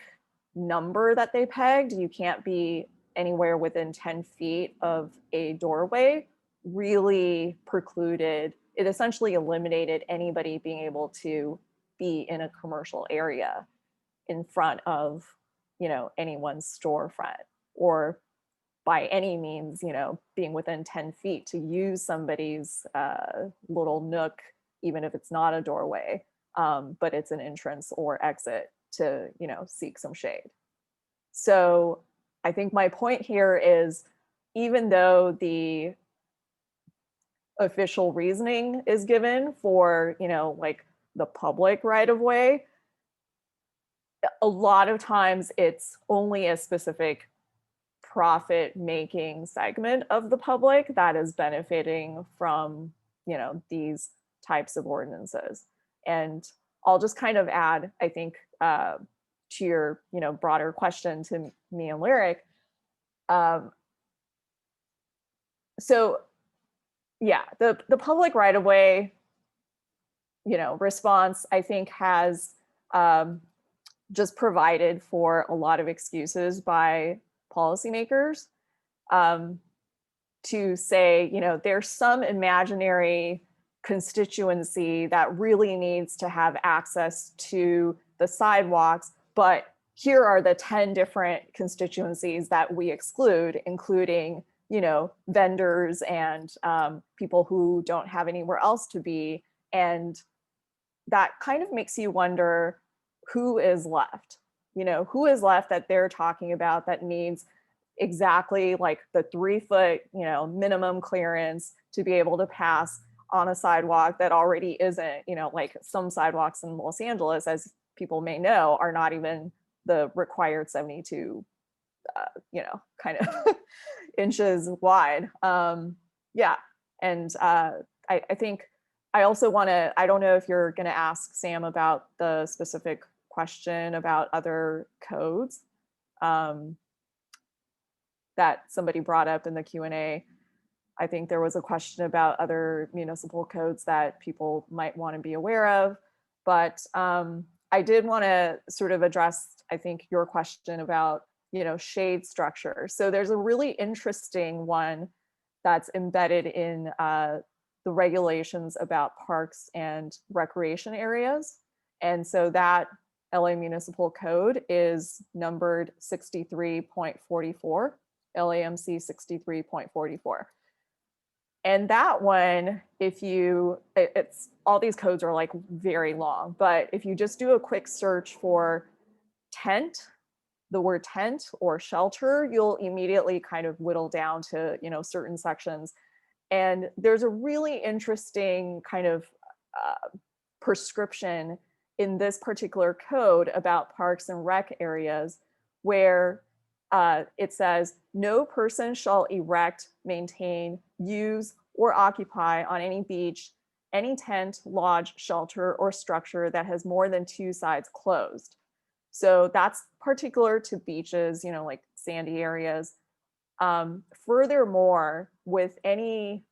number that they pegged, you can't be anywhere within 10 feet of a doorway, really precluded, it essentially eliminated anybody being able to be in a commercial area in front of, anyone's storefront, or by any means, being within 10 feet to use somebody's little nook, even if it's not a doorway, but it's an entrance or exit to, seek some shade. So I think my point here is, even though the official reasoning is given for, like the public right of way, a lot of times it's only a specific profit making segment of the public that is benefiting from, these types of ordinances. And I'll just kind of add, I think, to your, broader question to me and Lyric. So yeah, the public right of way, response, I think, has just provided for a lot of excuses by policymakers to say, there's some imaginary constituency that really needs to have access to the sidewalks, but here are the 10 different constituencies that we exclude, including, vendors and people who don't have anywhere else to be. And that kind of makes you wonder, who is left? Who is left that they're talking about that needs exactly like the 3 foot, minimum clearance to be able to pass on a sidewalk that already isn't, like some sidewalks in Los Angeles, as people may know, are not even the required 72, kind of inches wide. Yeah. And I think I also want to, I don't know if you're going to ask Sam about the specific question about other codes that somebody brought up in the Q&A. I think there was a question about other municipal codes that people might want to be aware of, but I did want to sort of address, I think, your question about, shade structure. So there's a really interesting one that's embedded in the regulations about parks and recreation areas. And so that LA Municipal Code is numbered 63.44, LAMC 63.44. And that one, it's all these codes are like very long, but if you just do a quick search for tent, the word tent or shelter, you'll immediately kind of whittle down to, certain sections. And there's a really interesting kind of prescription in this particular code about parks and rec areas, where it says, no person shall erect, maintain, use, or occupy on any beach, any tent, lodge, shelter, or structure that has more than 2 sides closed. So that's particular to beaches, like sandy areas. Furthermore, with any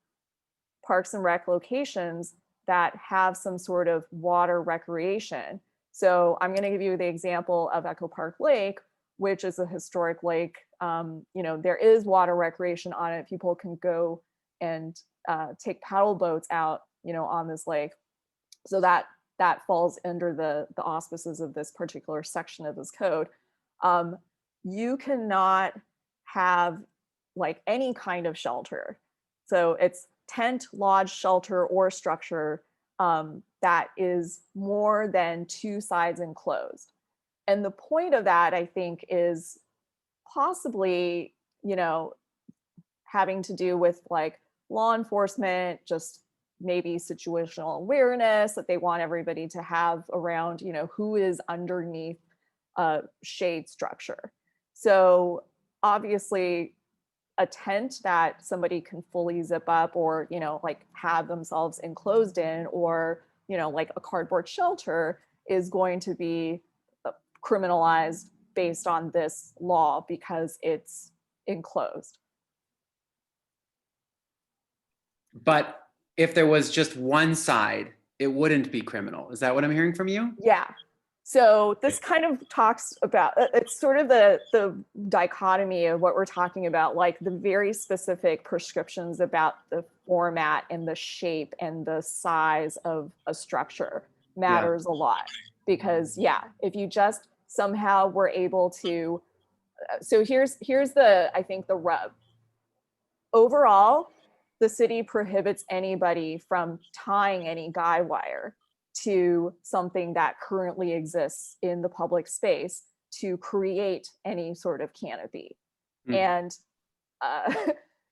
parks and rec locations that have some sort of water recreation. So I'm going to give you the example of Echo Park Lake, which is a historic lake. There is water recreation on it. People can go and take paddle boats out, on this lake. So that falls under the auspices of this particular section of this code. You cannot have like any kind of shelter. So it's tent, lodge, shelter, or structure that is more than two sides enclosed. And the point of that, I think, is possibly, you know, having to do with like law enforcement, just maybe situational awareness that they want everybody to have around, you know, who is underneath a shade structure. So obviously a tent that somebody can fully zip up or, you know, like have themselves enclosed in, or, you know, like a cardboard shelter is going to be criminalized based on this law because it's enclosed. But if there was just one side, it wouldn't be criminal. Is that what I'm hearing from you? Yeah. So this kind of talks about, it's sort of the dichotomy of what we're talking about, like the very specific prescriptions about the format and the shape and the size of a structure matters a lot. Because yeah, if you just somehow were able to, so here's the, I think the rub. Overall, the city prohibits anybody from tying any guy wire to something that currently exists in the public space to create any sort of canopy. And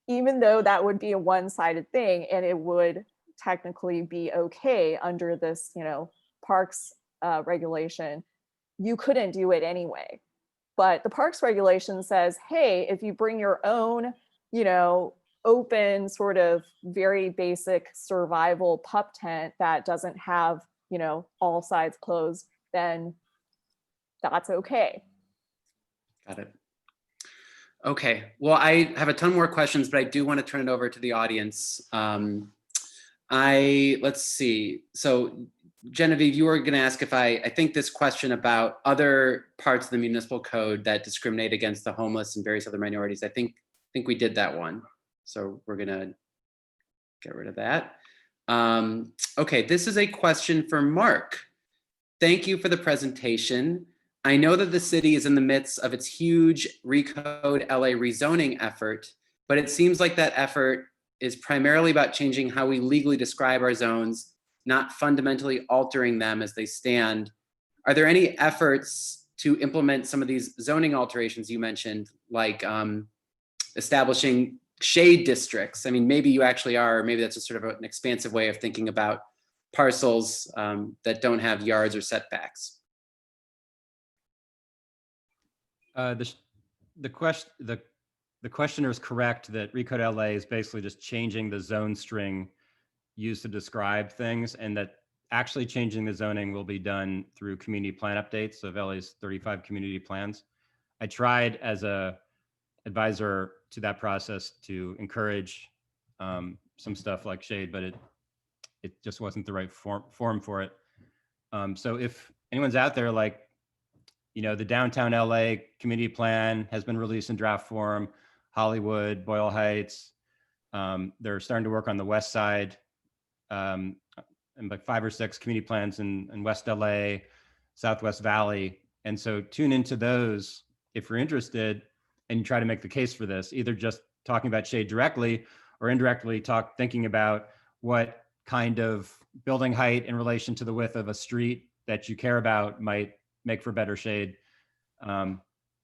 even though that would be a one-sided thing and it would technically be okay under this, you know, parks regulation, you couldn't do it anyway. But the parks regulation says, hey, if you bring your own, you know, open sort of very basic survival pup tent that doesn't have, you know, all sides closed, then that's okay. Got it. Okay, well, I have a ton more questions, but I do want to turn it over to the audience. Let's see. So Genevieve, you were going to ask if I think this question about other parts of the municipal code that discriminate against the homeless and various other minorities. I think we did that one. So we're going to get rid of that. Okay, this is a question for Mark. Thank you for the presentation. I know that the city is in the midst of its huge Recode LA rezoning effort, but it seems like that effort is primarily about changing how we legally describe our zones, not fundamentally altering them as they stand. Are there any efforts to implement some of these zoning alterations you mentioned, like establishing shade districts? I mean, maybe you actually are, or maybe that's a sort of an expansive way of thinking about parcels that don't have yards or setbacks. The questioner is correct that Recode LA is basically just changing the zone string used to describe things, and that actually changing the zoning will be done through community plan updates of LA's 35 community plans. I tried as a advisor to that process to encourage some stuff like shade, but it just wasn't the right form for it. So if anyone's out there, like, you know, the downtown LA community plan has been released in draft form, Hollywood, Boyle Heights, they're starting to work on the west side, and like 5 or 6 community plans in West LA, Southwest Valley. And so tune into those if you're interested and try to make the case for this, either just talking about shade directly or indirectly thinking about what kind of building height in relation to the width of a street that you care about might make for better shade. In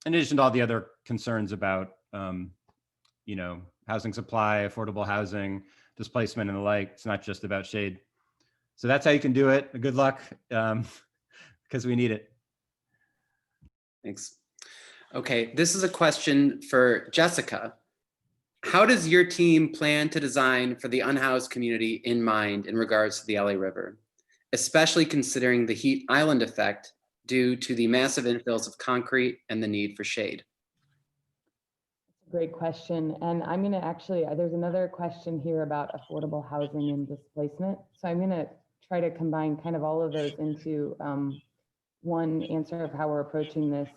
addition to all the other concerns about, you know, housing supply, affordable housing, displacement and the like. It's not just about shade. So that's how you can do it. Good luck, because we need it. Thanks. Okay, this is a question for Jessica. How does your team plan to design for the unhoused community in mind in regards to the LA River, especially considering the heat island effect due to the massive infills of concrete and the need for shade? Great question. And I'm going to actually, there's another question here about affordable housing and displacement. So I'm going to try to combine kind of all of those into one answer of how we're approaching this.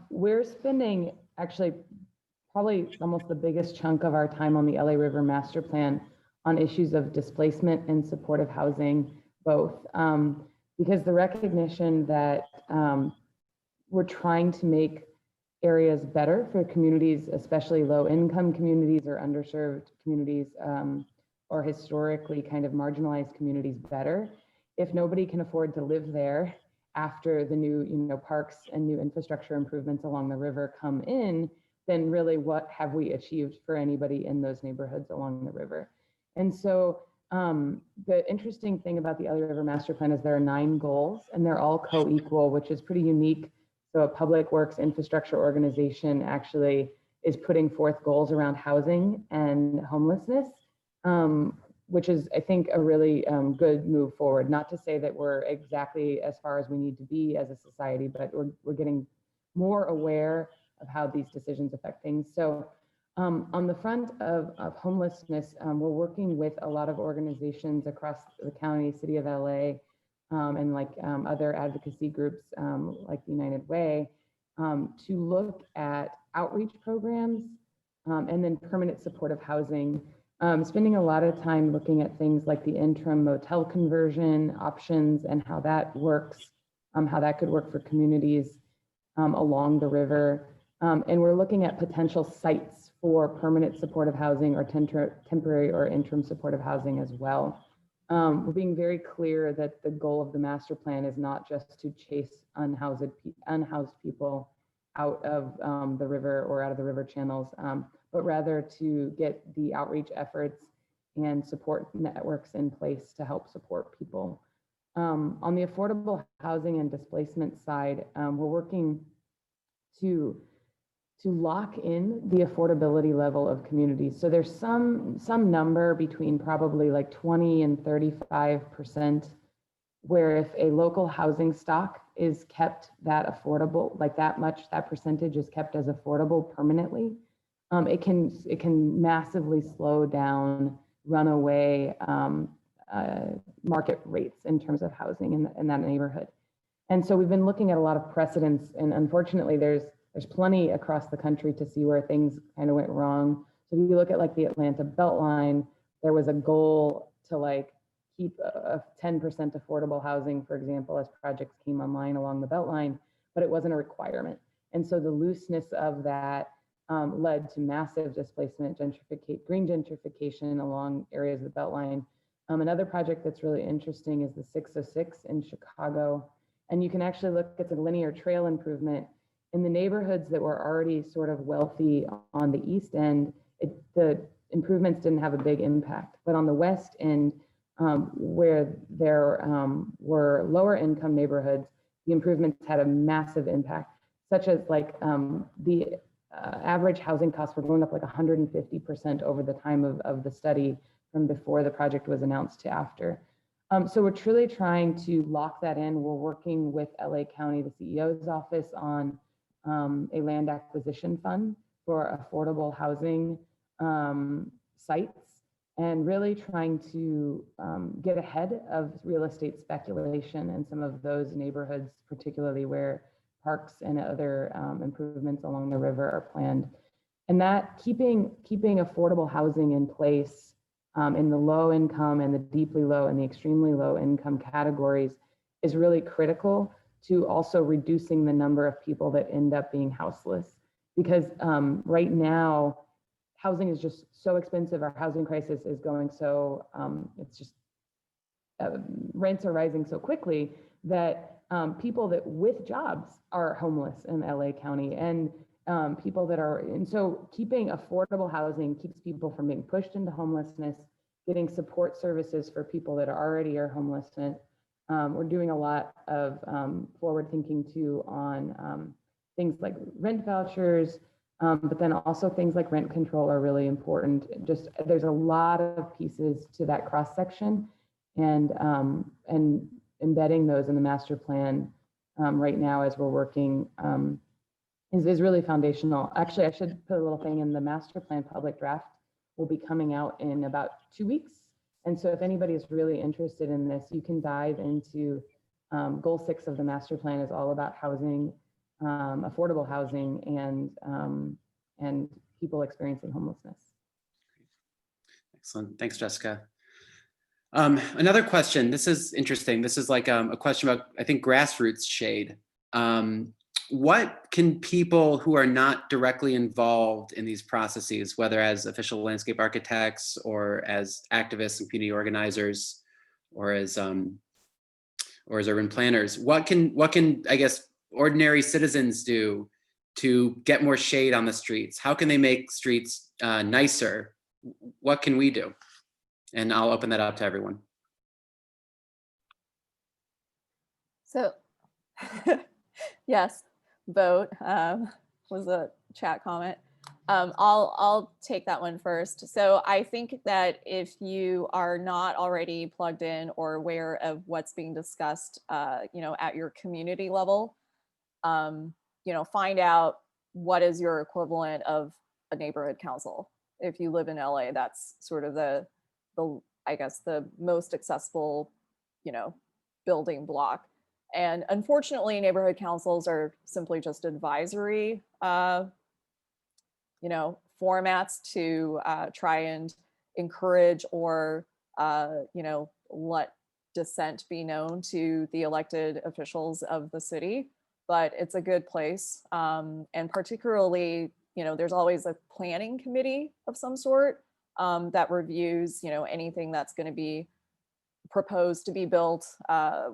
We're spending actually probably almost the biggest chunk of our time on the LA River Master Plan on issues of displacement and supportive housing, both. Because the recognition that we're trying to make areas better for communities, especially low-income communities or underserved communities, or historically kind of marginalized communities better. If nobody can afford to live there after the new, parks and new infrastructure improvements along the river come in, then really what have we achieved for anybody in those neighborhoods along the river? And so the interesting thing about the LA River Master Plan is there are 9 goals and they're all co-equal, which is pretty unique. So a public works infrastructure organization actually is putting forth goals around housing and homelessness, which is, I think, a really good move forward. Not to say that we're exactly as far as we need to be as a society, but we're getting more aware of how these decisions affect things. So on the front of homelessness, we're working with a lot of organizations across the county, city of LA, and like other advocacy groups like the United Way, to look at outreach programs and then permanent supportive housing. Spending a lot of time looking at things like the interim motel conversion options and how that works, how that could work for communities along the river. And we're looking at potential sites for permanent supportive housing or temporary or interim supportive housing as well. We're being very clear that the goal of the master plan is not just to chase unhoused people out of the river or out of the river channels, but rather to get the outreach efforts and support networks in place to help support people. On the affordable housing and displacement side, we're working to lock in the affordability level of communities. So there's some number between probably like 20 and 35%, where if a local housing stock is kept that affordable, like that percentage is kept as affordable permanently, it can massively slow down runaway market rates in terms of housing in that neighborhood. And so we've been looking at a lot of precedents, and unfortunately there's plenty across the country to see where things kind of went wrong. So if you look at like the Atlanta Beltline, there was a goal to like keep a 10% affordable housing, for example, as projects came online along the Beltline, but it wasn't a requirement. And so the looseness of that led to massive displacement, green gentrification along areas of the Beltline. Another project that's really interesting is the 606 in Chicago. And you can actually look at the linear trail improvement in the neighborhoods that were already sort of wealthy on the east end. The improvements didn't have a big impact, but on the west end, where there were lower income neighborhoods, the improvements had a massive impact, such as like the average housing costs were going up like 150% over the time of the study from before the project was announced to after. So we're truly trying to lock that in. We're working with LA County, the CEO's office, on a land acquisition fund for affordable housing sites, and really trying to get ahead of real estate speculation in some of those neighborhoods, particularly where parks and other improvements along the river are planned. And that keeping affordable housing in place in the low income and the deeply low and the extremely low income categories is really critical to also reducing the number of people that end up being houseless. Because right now, housing is just so expensive. Our housing crisis is going so, it's just, rents are rising so quickly that people that with jobs are homeless in LA County, and people that are, and so keeping affordable housing keeps people from being pushed into homelessness, getting support services for people that already are homeless. We're doing a lot of forward thinking too on things like rent vouchers, but then also things like rent control are really important. Just there's a lot of pieces to that cross section, and embedding those in the master plan right now as we're working is really foundational. Actually, I should put a little thing in. The master plan public draft will be coming out in about 2 weeks. And so if anybody is really interested in this, you can dive into goal 6 of the master plan is all about housing, affordable housing, and people experiencing homelessness. Excellent. Thanks, Jessica. Another question. This is interesting. This is like a question about, I think, grassroots shade. what can people who are not directly involved in these processes, whether as official landscape architects or as activists and community organizers, or as urban planners, what can I guess ordinary citizens do to get more shade on the streets? How can they make streets nicer? What can we do? And I'll open that up to everyone. So, yes, vote was a chat comment. I'll take that one first. So I think that if you are not already plugged in or aware of what's being discussed, at your community level, find out what is your equivalent of a neighborhood council. If you live in LA, that's sort of the I guess the most accessible, building block. And unfortunately, neighborhood councils are simply just advisory, formats to try and encourage or, let dissent be known to the elected officials of the city. But it's a good place. And particularly, there's always a planning committee of some sort that reviews, anything that's going to be proposed to be built,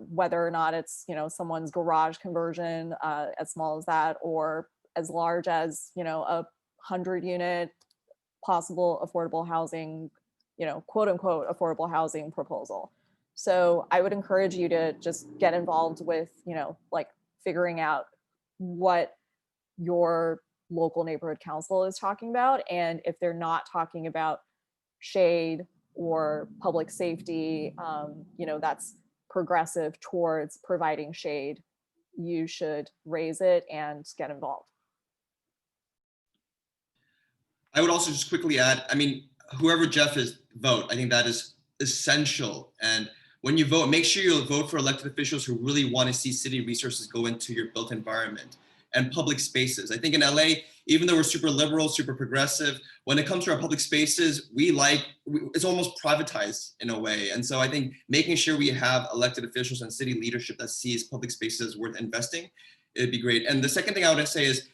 whether or not it's someone's garage conversion, as small as that, or as large as a 100-unit possible affordable housing, quote unquote affordable housing proposal. So I would encourage you to just get involved with like figuring out what your local neighborhood council is talking about, and if they're not talking about shade or public safety, that's progressive towards providing shade, you should raise it and get involved. I would also just quickly add, whoever Jeff is, vote. I think that is essential. And when you vote, make sure you vote for elected officials who really want to see city resources go into your built environment and public spaces. I think in LA, even though we're super liberal, super progressive, when it comes to our public spaces, it's almost privatized in a way. And so I think making sure we have elected officials and city leadership that sees public spaces worth investing, it'd be great. And the second thing I would say is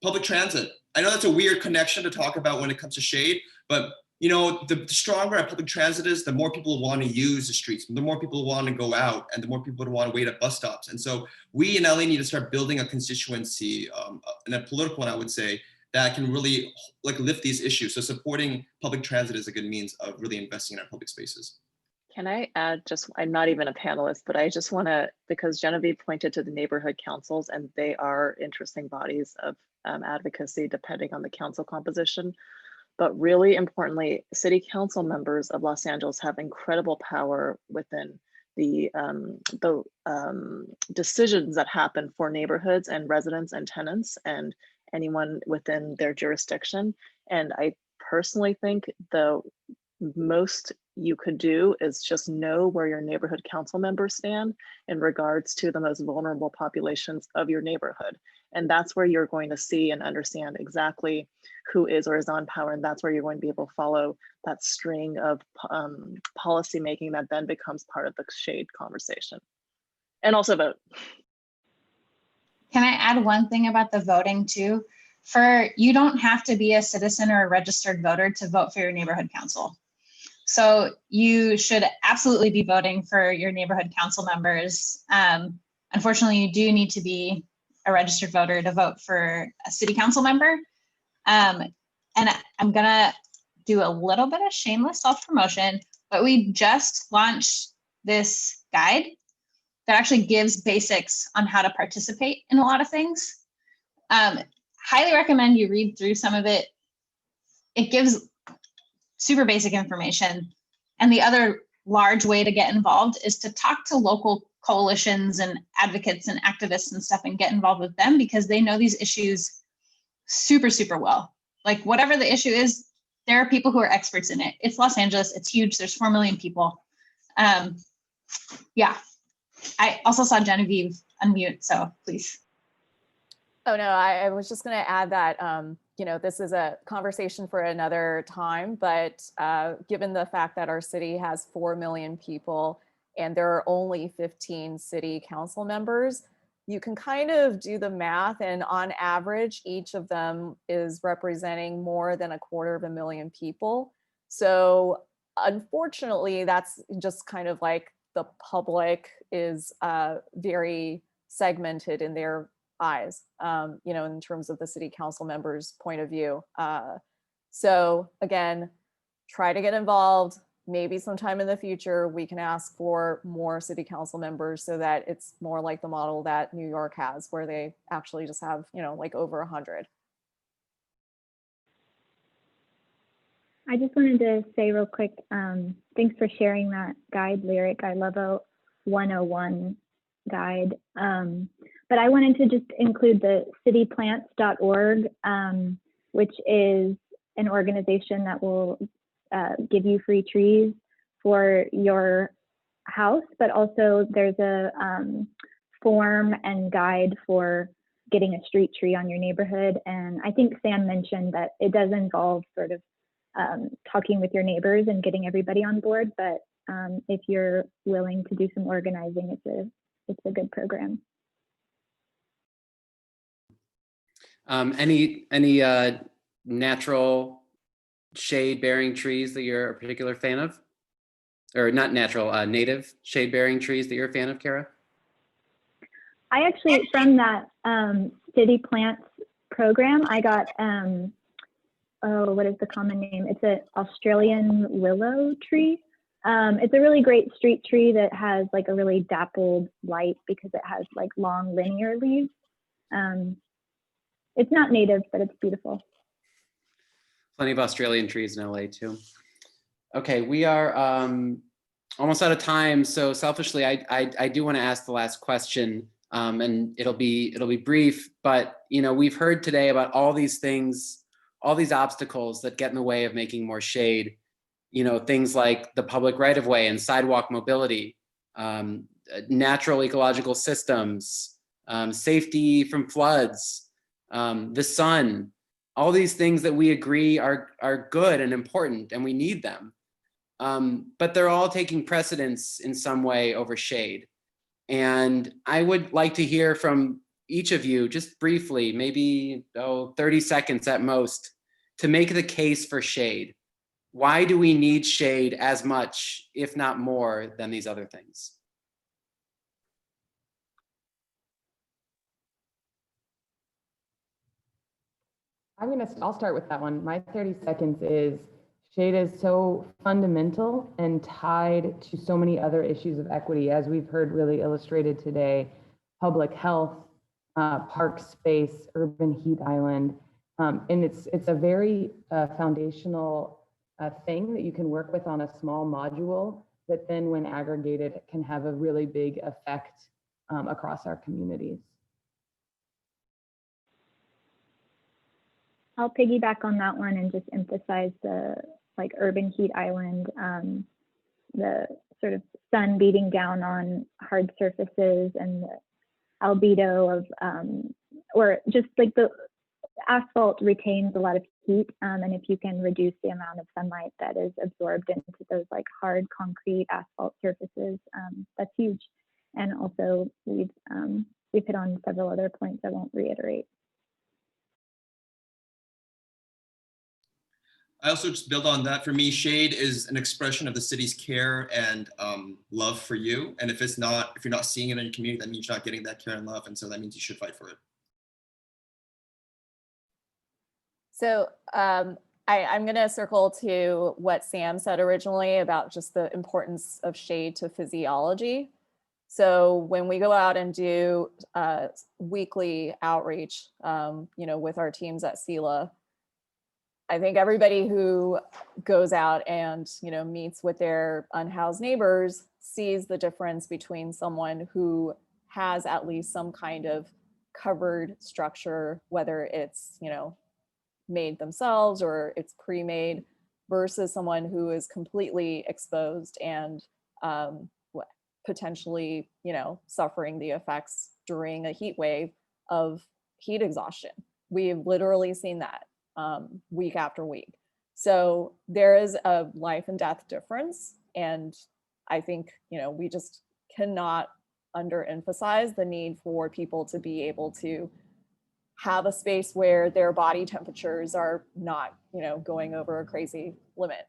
public transit. I know that's a weird connection to talk about when it comes to shade, but the stronger our public transit is, the more people want to use the streets, the more people want to go out, and the more people want to wait at bus stops. And so we in LA need to start building a constituency, and a political one, I would say, that can really lift these issues. So supporting public transit is a good means of really investing in our public spaces. Can I add I'm not even a panelist, but I just want to, because Genevieve pointed to the neighborhood councils, and they are interesting bodies of advocacy depending on the council composition. But really importantly, city council members of Los Angeles have incredible power within the decisions that happen for neighborhoods and residents and tenants and anyone within their jurisdiction. And I personally think the most you could do is just know where your neighborhood council members stand in regards to the most vulnerable populations of your neighborhood. And that's where you're going to see and understand exactly who is or is on power. And that's where you're going to be able to follow that string of policy making that then becomes part of the shade conversation. And also vote. Can I add one thing about the voting too? You don't have to be a citizen or a registered voter to vote for your neighborhood council. So you should absolutely be voting for your neighborhood council members. Unfortunately, you do need to be a registered voter to vote for a city council member. And I'm gonna do a little bit of shameless self-promotion, but we just launched this guide that actually gives basics on how to participate in a lot of things. Highly recommend you read through some of it. It gives super basic information. And the other large way to get involved is to talk to local coalitions and advocates and activists and stuff and get involved with them, because they know these issues super, super well. Like whatever the issue is, there are people who are experts in it. It's Los Angeles, it's huge, there's 4 million people. Yeah, I also saw Genevieve unmute, so please. Oh no, I was just gonna add that, this is a conversation for another time, but given the fact that our city has 4 million people and there are only 15 city council members, you can kind of do the math, and on average, each of them is representing more than 250,000 people. So unfortunately, that's just kind of like the public is very segmented in their eyes, you know, in terms of the city council members' point of view. So again, try to get involved. Maybe sometime in the future, we can ask for more city council members so that it's more like the model that New York has, where they actually just have, you know, like over 100. I just wanted to say real quick, thanks for sharing that guide, Lyric. I love a 101 guide. But I wanted to just include the cityplants.org, which is an organization that will give you free trees for your house, but also there's a form and guide for getting a street tree on your neighborhood. And I think Sam mentioned that it does involve sort of talking with your neighbors and getting everybody on board, but if you're willing to do some organizing, it's a good program. Any natural shade-bearing trees that you're a particular fan of? Or not natural, native shade-bearing trees that you're a fan of, Kara? I actually, from that City Plants program, I got, oh, what is the common name? It's an Australian willow tree. It's a really great street tree that has like a really dappled light because it has like long linear leaves. It's not native, but it's beautiful. Plenty of Australian trees in LA too. Okay, we are almost out of time. So selfishly, I do want to ask the last question, and it'll be brief. But you know, we've heard today about all these things, all these obstacles that get in the way of making more shade. You know, things like the public right-of-way and sidewalk mobility, natural ecological systems, safety from floods, the sun. All these things that we agree are good and important, and we need them. But they're all taking precedence in some way over shade. And I would like to hear from each of you, just briefly, maybe 30 seconds at most, to make the case for shade. Why do we need shade as much, if not more, than these other things? I'll start with that one. My 30 seconds is shade is so fundamental and tied to so many other issues of equity, as we've heard really illustrated today: public health, park space, urban heat island. And it's a very foundational thing that you can work with on a small module that then when aggregated can have a really big effect across our communities. I'll piggyback on that one and just emphasize the like urban heat island, the sort of sun beating down on hard surfaces and the albedo of, or just like the asphalt retains a lot of heat. And if you can reduce the amount of sunlight that is absorbed into those like hard concrete asphalt surfaces, that's huge. And also we've hit on several other points I won't reiterate. I also just build on that. For me, shade is an expression of the city's care and love for you. And if you're not seeing it in your community, that means you're not getting that care and love. And so that means you should fight for it. So I'm going to circle to what Sam said originally about just the importance of shade to physiology. So when we go out and do weekly outreach, you know, with our teams at SELAH, I think everybody who goes out and, you know, meets with their unhoused neighbors sees the difference between someone who has at least some kind of covered structure, whether it's, you know, made themselves or it's pre-made, versus someone who is completely exposed and potentially, you know, suffering the effects during a heat wave of heat exhaustion. We've literally seen that week after week. So there is a life and death difference. And I think, you know, we just cannot underemphasize the need for people to be able to have a space where their body temperatures are not, going over a crazy limit.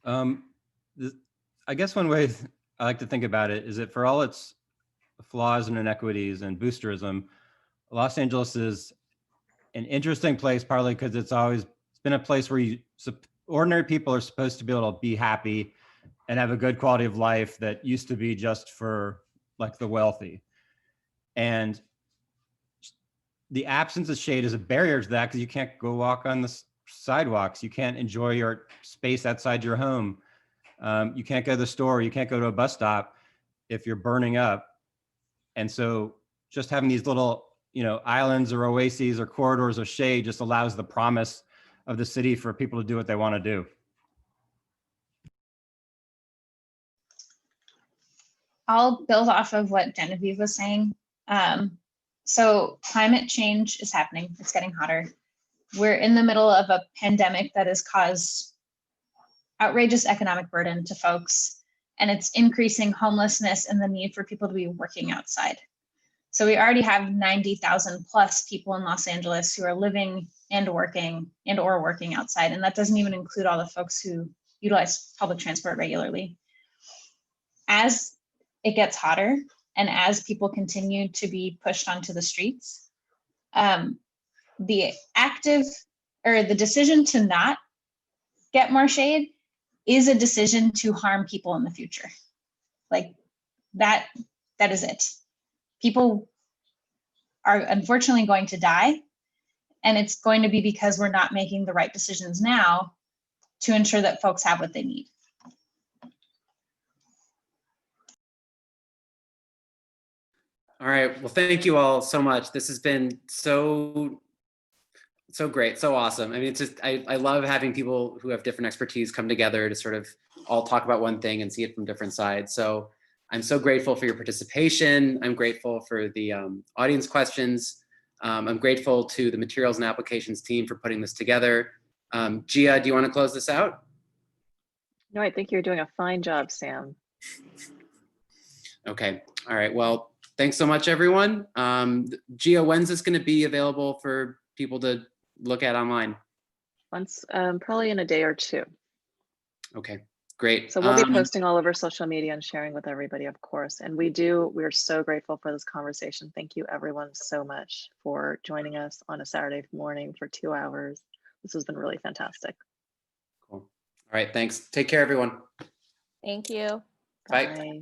I guess one way I like to think about it is that for all its flaws and inequities and boosterism, Los Angeles is an interesting place, partly because it's been a place where ordinary people are supposed to be able to be happy and have a good quality of life that used to be just for like the wealthy. And the absence of shade is a barrier to that because you can't go walk on the sidewalks. You can't enjoy your space outside your home. You can't go to the store. You can't go to a bus stop if you're burning up. And so just having these little, islands or oases or corridors of shade just allows the promise of the city for people to do what they want to do. I'll build off of what Genevieve was saying. So climate change is happening. It's getting hotter. We're in the middle of a pandemic that has caused outrageous economic burden to folks, and it's increasing homelessness and the need for people to be working outside. So we already have 90,000 plus people in Los Angeles who are living and working outside. And that doesn't even include all the folks who utilize public transport regularly. As it gets hotter and as people continue to be pushed onto the streets, the decision to not get more shade is a decision to harm people in the future. Like that is it. People are unfortunately going to die, and it's going to be because we're not making the right decisions now to ensure that folks have what they need. All right, well, thank you all so much. This has been so great, so awesome. I mean, it's just, I love having people who have different expertise come together to sort of all talk about one thing and see it from different sides. So I'm so grateful for your participation. I'm grateful for the audience questions. I'm grateful to the materials and applications team for putting this together. Gia, do you want to close this out? No, I think you're doing a fine job, Sam. Okay, all right, well, thanks so much, everyone. Gia, when's this going to be available for people to look at online? Once, probably in a day or two. Okay, great. So we'll be posting all over social media and sharing with everybody, of course. And we're so grateful for this conversation. Thank you everyone so much for joining us on a Saturday morning for 2 hours. This has been really fantastic. Cool. All right, thanks. Take care, everyone. Thank you. Bye. Bye.